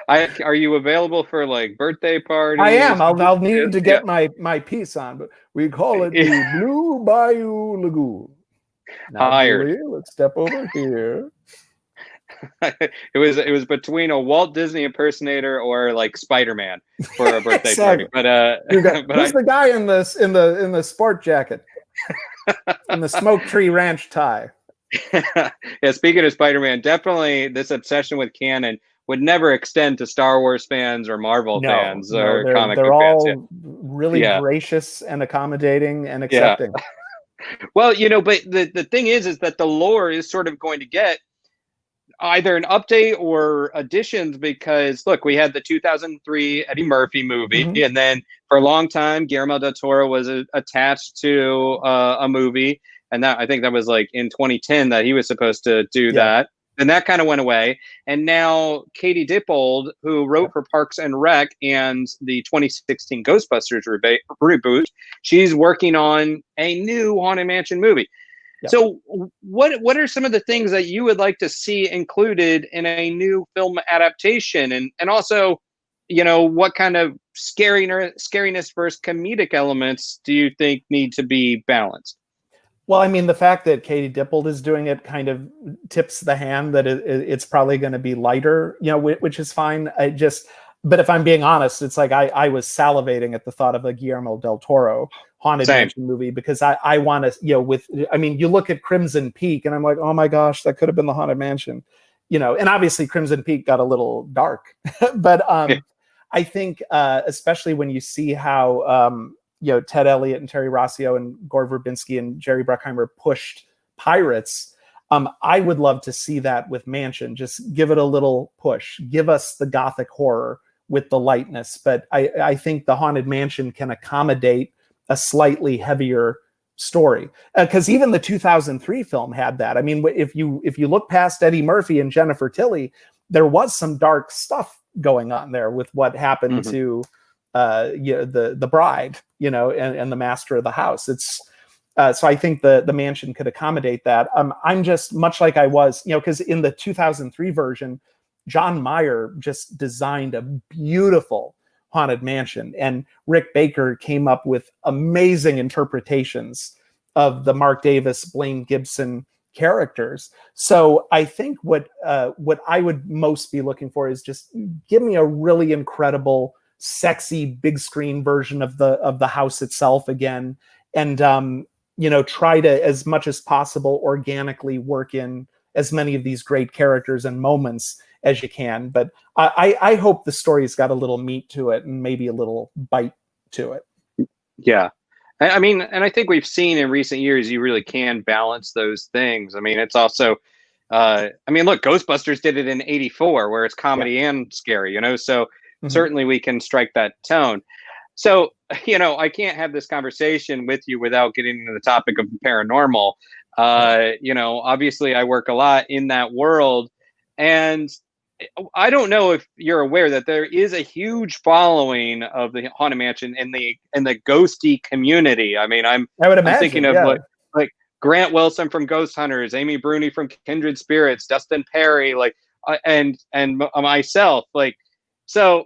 are you available for like birthday I am. parties? I'll need to Yeah. get my piece on, but we call it the Blue Bayou Lagoon. Now, Hired. Julie, let's step over here. It was between a Walt Disney impersonator or like Spider-Man for a birthday party. Exactly. But but Who's the guy in the sport jacket in the Smoke Tree Ranch tie? yeah, speaking of Spider-Man, definitely this obsession with canon would never extend to Star Wars fans or Marvel No, fans no, or comic they're book fans. Yeah. all really Yeah. gracious and accommodating and Yeah. accepting. Well, but the thing is that the lore is sort of going to get either an update or additions because look, we had the 2003 Eddie Murphy movie, Mhm. and then for a long time Guillermo del Toro was attached to a movie, and that I think that was like in 2010 that he was supposed to do Yeah. that. And that kind of went away. And now Katie Dippold, who wrote for Parks and Rec and the 2016 Ghostbusters reboot, she's working on a new Haunted Mansion movie. Yeah. So what are some of the things that you would like to see included in a new film adaptation, and also, what kind of scariness versus comedic elements do you think need to be balanced? Well, I mean, the fact that Katie Dippold is doing it kind of tips the hand that it's probably going to be lighter, which is fine. But if I'm being honest, it's like I was salivating at the thought of a Guillermo del Toro Haunted Same. Mansion movie because I want to, you look at Crimson Peak and I'm like, oh my gosh, that could have been the Haunted Mansion, and obviously Crimson Peak got a little dark, but I think especially when you see how Ted Elliott and Terry Rossio and Gore Verbinski and Jerry Bruckheimer pushed Pirates. I would love to see that with Mansion. Just give it a little push. Give us the gothic horror with the lightness. But I think the Haunted Mansion can accommodate a slightly heavier story. Because even the 2003 film had that. I mean, if you look past Eddie Murphy and Jennifer Tilly, there was some dark stuff going on there with what happened to the bride, and the master of the house. It's so I think the Mansion could accommodate that. I'm just much like I was, because in the 2003 version, John Mayer just designed a beautiful Haunted Mansion, and Rick Baker came up with amazing interpretations of the Mark Davis, Blaine Gibson characters. So I think what I would most be looking for is just give me a really incredible, sexy big screen version of the house itself again, and try to, as much as possible, organically work in as many of these great characters and moments as you can. But I hope the story's got a little meat to it and maybe a little bite to it. Yeah. I mean, and I think we've seen in recent years, you really can balance those things. I mean, it's also, look, Ghostbusters did it in '84 where it's comedy and scary, so certainly we can strike that tone. So, I can't have this conversation with you without getting into the topic of paranormal. Obviously I work a lot in that world, and I don't know if you're aware that there is a huge following of the Haunted Mansion in the ghosty community. I mean, I would imagine, thinking of like Grant Wilson from Ghost Hunters, Amy Bruni from Kindred Spirits, Dustin Perry, and myself, so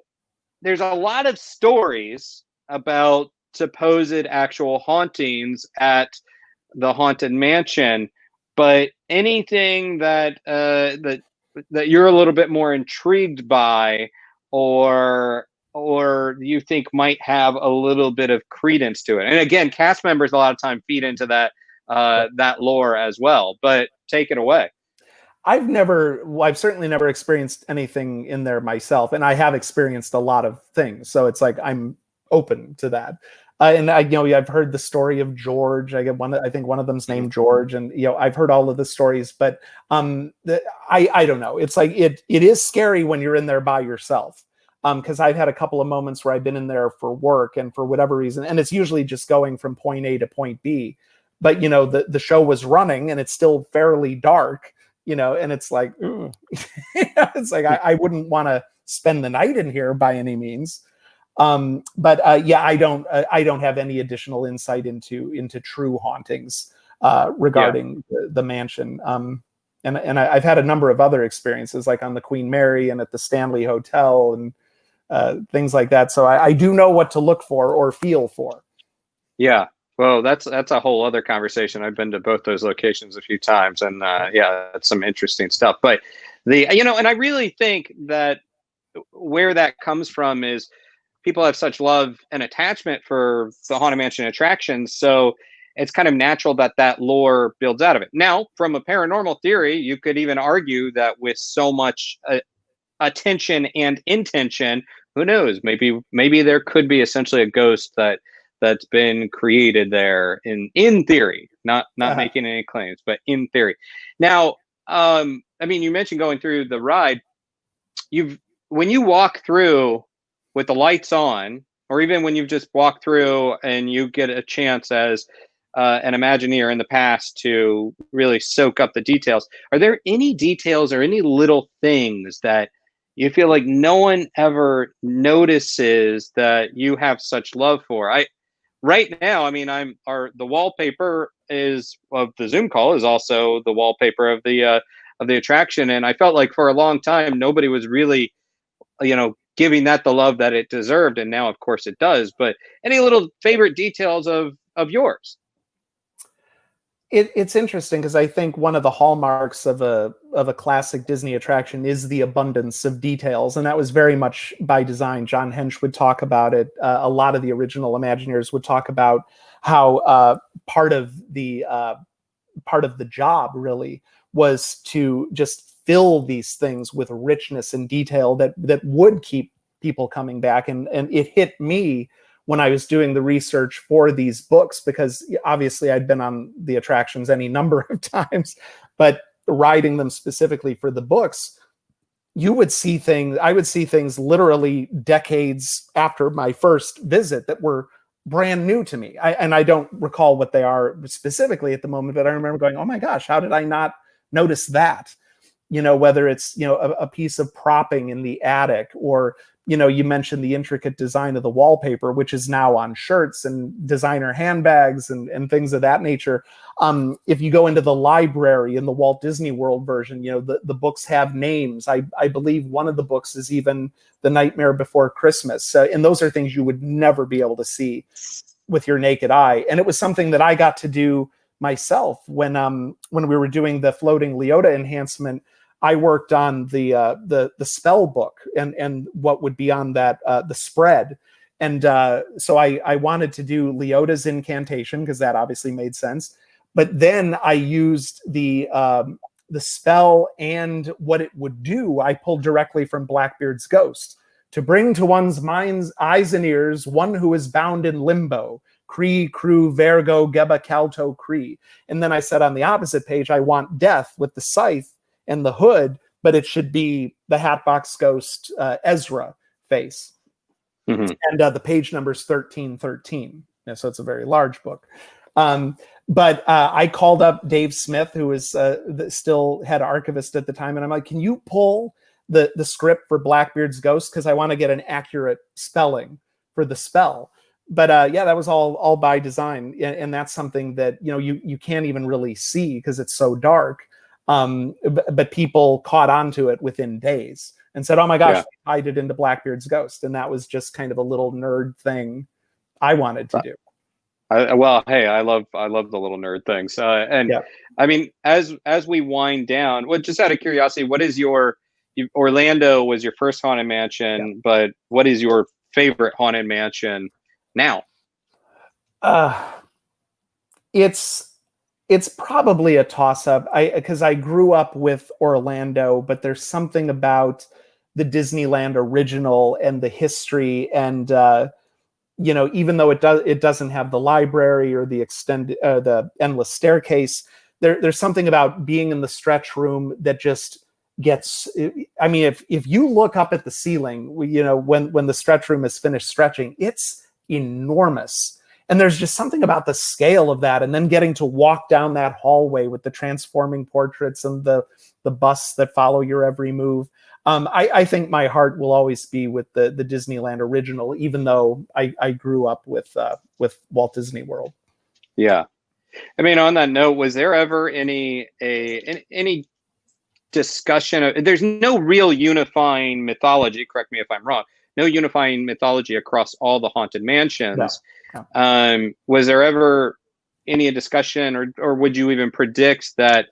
there's a lot of stories about supposed actual hauntings at the Haunted Mansion, but anything that that you're a little bit more intrigued by, or you think might have a little bit of credence to it. And again, cast members a lot of time feed into that that lore as well. But take it away. I've certainly never experienced anything in there myself, and I have experienced a lot of things. So it's like I'm open to that. And I've heard the story of George. I think one of them's named George, and I've heard all of the stories. But I don't know. It's like it is scary when you're in there by yourself. Because I've had a couple of moments where I've been in there for work and for whatever reason, and it's usually just going from point A to point B. But the show was running, and it's still fairly dark. And it's like, it's like I wouldn't want to spend the night in here by any means. But I don't have any additional insight into true hauntings regarding the mansion. I've had a number of other experiences, like on the Queen Mary and at the Stanley Hotel and things like that. So I do know what to look for or feel for. Yeah. Well, that's a whole other conversation. I've been to both those locations a few times, and yeah, it's some interesting stuff. But and I really think that where that comes from is people have such love and attachment for the Haunted Mansion attractions, so it's kind of natural that that lore builds out of it. Now, from a paranormal theory, you could even argue that with so much attention and intention, who knows? Maybe there could be essentially a ghost that's been created there in theory, not making any claims, but in theory. Now, I mean, you mentioned going through the ride. When you walk through with the lights on, or even when you've just walked through and you get a chance as an Imagineer in the past to really soak up the details, are there any details or any little things that you feel like no one ever notices that you have such love for? Right now, I mean, the wallpaper is of the Zoom call is also the wallpaper of the attraction, and I felt like for a long time nobody was really, giving that the love that it deserved, and now of course it does. But any little favorite details of yours? It's interesting because I think one of the hallmarks of a classic Disney attraction is the abundance of details, and that was very much by design. John Hench would talk about it. A lot of the original Imagineers would talk about how part of the job really was to just fill these things with richness and detail that would keep people coming back. And it hit me when I was doing the research for these books, because obviously I'd been on the attractions any number of times, but riding them specifically for the books, I would see things literally decades after my first visit that were brand new to me. I don't recall what they are specifically at the moment, but I remember going, oh my gosh, how did I not notice that? Whether it's, a piece of propping in the attic, or, you mentioned the intricate design of the wallpaper, which is now on shirts and designer handbags and things of that nature. If you go into the library in the Walt Disney World version, the books have names. I believe one of the books is even The Nightmare Before Christmas. And those are things you would never be able to see with your naked eye. And it was something that I got to do myself when we were doing the floating Leota enhancement. I worked on the spell book and what would be on that the spread, and so I wanted to do Leota's incantation because that obviously made sense. But then I used the spell and what it would do. I pulled directly from Blackbeard's Ghost: to bring to one's mind's eyes and ears one who is bound in limbo. Cree, Crew, Vergo, Geba, Calto, Cree. And then I said on the opposite page, I want death with the scythe and the hood, but it should be the Hatbox Ghost Ezra face. Mm-hmm. And the page number is 1313. So it's a very large book. But I called up Dave Smith, who was still head archivist at the time. And I'm like, can you pull the script for Blackbeard's Ghost? Because I want to get an accurate spelling for the spell. But yeah, that was all by design. And that's something that, you can't even really see because it's so dark. But people caught on to it within days and said, oh my gosh, I tied it into Blackbeard's Ghost. And that was just kind of a little nerd thing I wanted to do. Well, hey, I love the little nerd things. I mean, as we wind down, well, just out of curiosity, what is Orlando was your first Haunted Mansion, but what is your favorite Haunted Mansion now? It's probably a toss-up. Because I grew up with Orlando, but there's something about the Disneyland original and the history, and even though it doesn't have the library or the extended the endless staircase, there's something about being in the stretch room that just gets. I mean, if you look up at the ceiling, when the stretch room is finished stretching, it's enormous. And there's just something about the scale of that, and then getting to walk down that hallway with the transforming portraits and the busts that follow your every move. I think my heart will always be with the Disneyland original, even though I grew up with Walt Disney World. Yeah, I mean, on that note, was there ever any discussion of, there's no real unifying mythology, correct me if I'm wrong, no unifying mythology across all the haunted mansions. No. Was there ever any discussion, or would you even predict that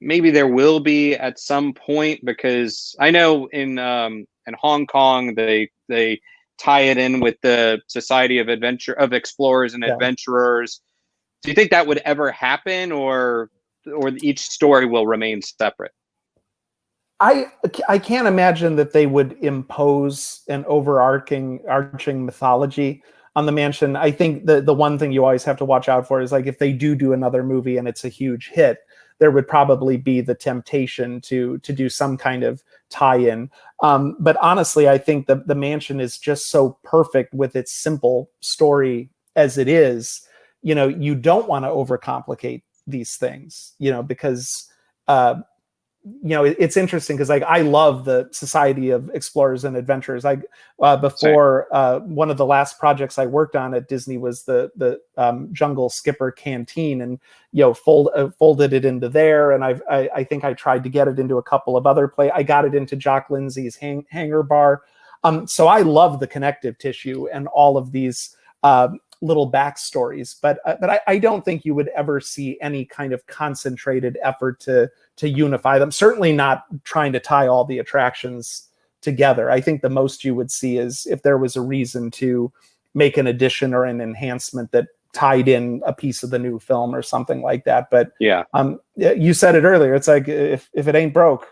maybe there will be at some point? Because I know in Hong Kong they tie it in with the Society of Explorers and Adventurers. Do you think that would ever happen, or each story will remain separate? I can't imagine that they would impose an overarching mythology on the mansion. I think the one thing you always have to watch out for is, like, if they do another movie and it's a huge hit, there would probably be the temptation to do some kind of tie-in. But honestly, I think the mansion is just so perfect with its simple story as it is. You know, you don't want to overcomplicate these things, you know, because it's interesting because, like, I love the Society of Explorers and Adventurers. Before one of the last projects I worked on at Disney was the Jungle Skipper Canteen, and folded it into there. And I think I tried to get it into a couple of other I got it into Jock Lindsay's Hangar Bar. So I love the connective tissue and all of these little backstories, but I don't think you would ever see any kind of concentrated effort to unify them. Certainly not trying to tie all the attractions together. I think the most you would see is if there was a reason to make an addition or an enhancement that tied in a piece of the new film or something like that. But yeah, you said it earlier. It's like, if it ain't broke,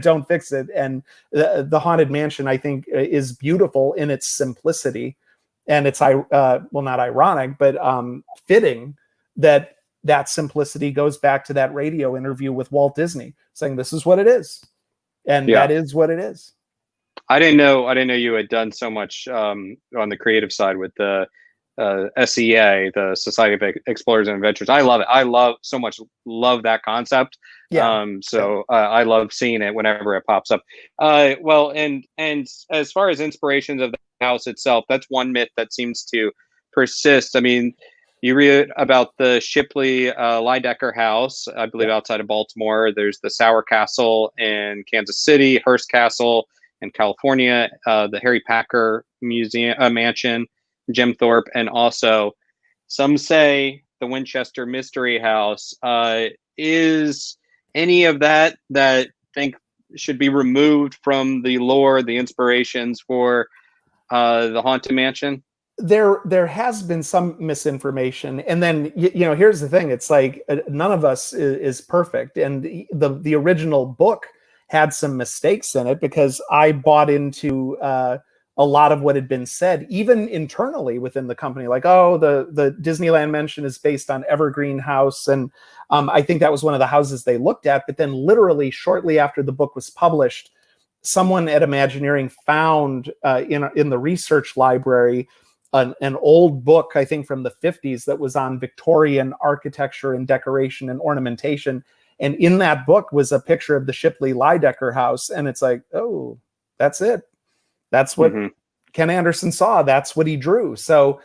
don't fix it. And the Haunted Mansion, I think, is beautiful in its simplicity. And it's not ironic, but fitting that simplicity goes back to that radio interview with Walt Disney, saying this is what it is, and that is what it is. I didn't know you had done so much on the creative side with the SEA, the Society of Explorers and Adventurers. I love it. I love that concept. Yeah. I love seeing it whenever it pops up. Well, and as far as inspirations of the house itself, that's one myth that seems to persist. I mean, you read about the Shipley Lydecker house, I believe, outside of Baltimore. There's the Sauer Castle in Kansas City, Hearst Castle in California, the Harry Packer Mansion, Jim Thorpe, and also some say the Winchester Mystery House. Is any of that think should be removed from the lore, the inspirations for the Haunted Mansion? There has been some misinformation, and then here's the thing: it's like none of us is perfect, and the original book had some mistakes in it because I bought into a lot of what had been said, even internally within the company, like, oh, the Disneyland Mansion is based on Evergreen House, and I think that was one of the houses they looked at. But then, literally shortly after the book was published, someone at Imagineering found in the research library an old book, I think from the 50s, that was on Victorian architecture and decoration and ornamentation. And in that book was a picture of the Shipley Lydecker house. And it's like, oh, that's it. That's what Ken Anderson saw. That's what he drew. So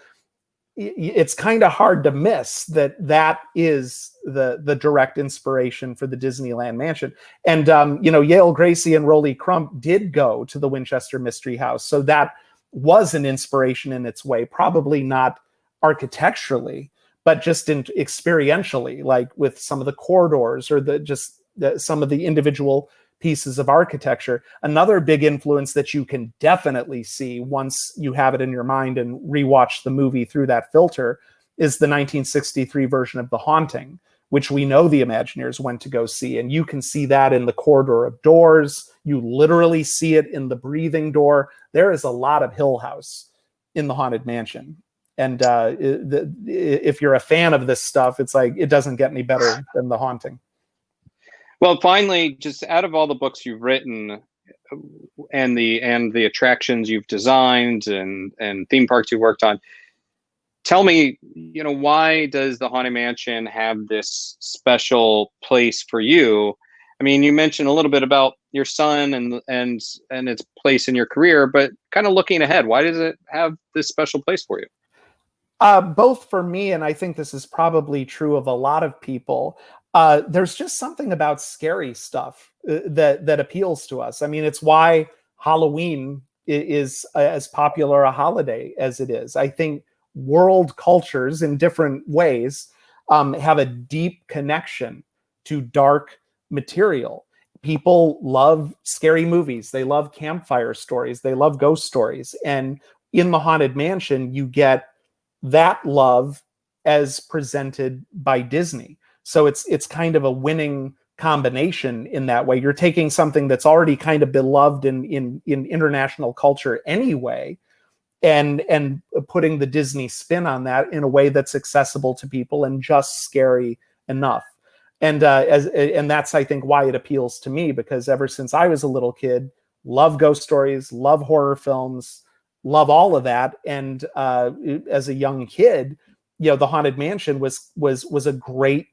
it's kind of hard to miss that is the direct inspiration for the Disneyland Mansion. And, Yale Gracie and Rolly Crump did go to the Winchester Mystery House. So that was an inspiration in its way, probably not architecturally, but just experientially, like with some of the corridors or some of the individual pieces of architecture. Another big influence that you can definitely see once you have it in your mind and rewatch the movie through that filter is the 1963 version of The Haunting, which we know the Imagineers went to go see. And you can see that in the corridor of doors. You literally see it in the breathing door. There is a lot of Hill House in the Haunted Mansion. And if you're a fan of this stuff, it's like, it doesn't get any better than The Haunting. Well, finally, just out of all the books you've written and the attractions you've designed and theme parks you've worked on, tell me, why does the Haunted Mansion have this special place for you? I mean, you mentioned a little bit about your son and its place in your career, but kind of looking ahead, why does it have this special place for you? Both for me, and I think this is probably true of a lot of people. There's just something about scary stuff that appeals to us. I mean, it's why Halloween is as popular a holiday as it is. I think world cultures in different ways have a deep connection to dark material. People love scary movies. They love campfire stories. They love ghost stories. And in the Haunted Mansion, you get that love as presented by Disney. So it's kind of a winning combination in that way. You're taking something that's already kind of beloved in international culture anyway, and putting the Disney spin on that in a way that's accessible to people and just scary enough. And that's, I think, why it appeals to me, because ever since I was a little kid, love ghost stories, love horror films, love all of that. And as a young kid, the Haunted Mansion was a great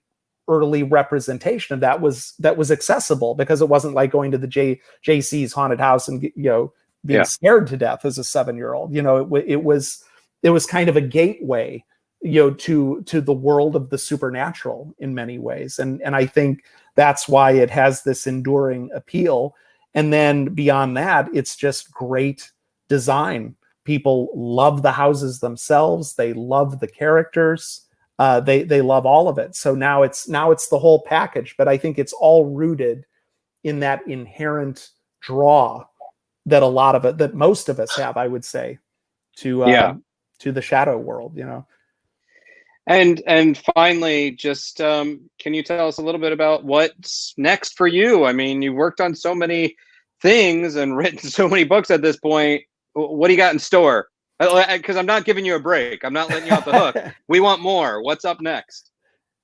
early representation of that was accessible, because it wasn't like going to the JC's haunted house and being scared to death as a 7-year-old. It was kind of a gateway to the world of the supernatural in many ways, and I think that's why it has this enduring appeal. And then beyond that, it's just great design. People love the houses themselves. They love the characters. They love all of it. So now it's the whole package. But I think it's all rooted in that inherent draw that most of us have, I would say, to the shadow world. And finally, just can you tell us a little bit about what's next for you? I mean, you've worked on so many things and written so many books at this point. What do you got in store? Because I'm not giving you a break. I'm not letting you off the hook. We want more. What's up next?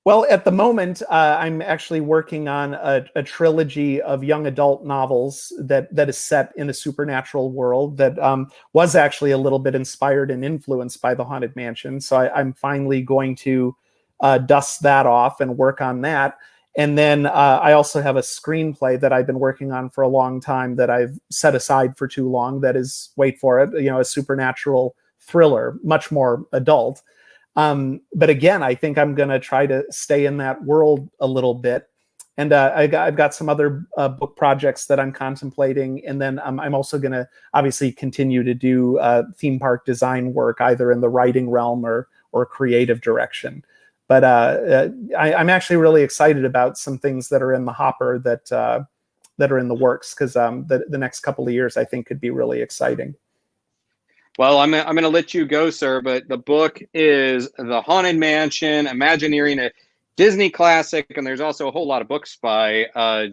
Well, at the moment, I'm actually working on a trilogy of young adult novels that is set in a supernatural world that was actually a little bit inspired and influenced by the Haunted Mansion. So I'm finally going to dust that off and work on that. And then I also have a screenplay that I've been working on for a long time that I've set aside for too long. That is, wait for it, a supernatural thriller, much more adult. But again, I think I'm going to try to stay in that world a little bit. And I've got some other book projects that I'm contemplating. And then I'm also going to obviously continue to do theme park design work, either in the writing realm or creative direction. But I'm actually really excited about some things that are in the hopper that are in the works, because the next couple of years, I think, could be really exciting. Well, I'm going to let you go, sir, but the book is The Haunted Mansion, Imagineering, a Disney classic, and there's also a whole lot of books by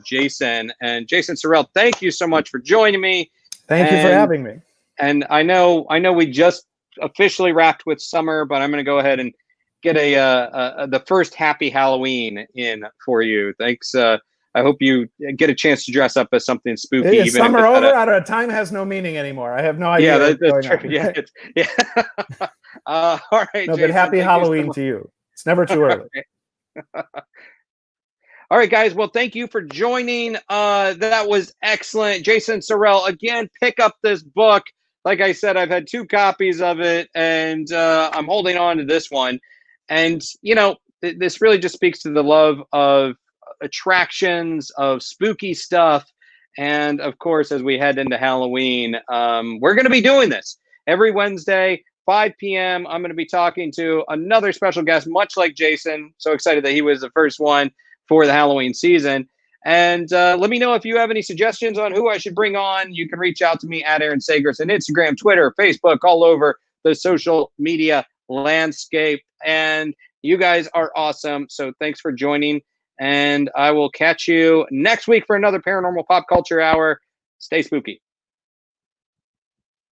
Jason. And Jason Surrell, thank you so much for joining me. Thank you for having me. And I know we just officially wrapped with summer, but I'm going to go ahead and get the first happy Halloween in for you. Thanks. I hope you get a chance to dress up as something spooky. Is summer over? I don't know. Time has no meaning anymore. I have no idea. Yeah, that's true. Yeah. All right. No, Jason, but happy Halloween to you. It's never too early. All right, guys. Well, thank you for joining. That was excellent. Jason Surrell, again, pick up this book. Like I said, I've had 2 copies of it, and I'm holding on to this one. And, this really just speaks to the love of attractions, of spooky stuff. And of course, as we head into Halloween, we're going to be doing this every Wednesday, 5 p.m. I'm going to be talking to another special guest, much like Jason. So excited that he was the first one for the Halloween season. And let me know if you have any suggestions on who I should bring on. You can reach out to me at Aaron Sagers on Instagram, Twitter, Facebook, all over the social media landscape. And you guys are awesome. So thanks for joining. And I will catch you next week for another Paranormal Pop Culture Hour. Stay spooky.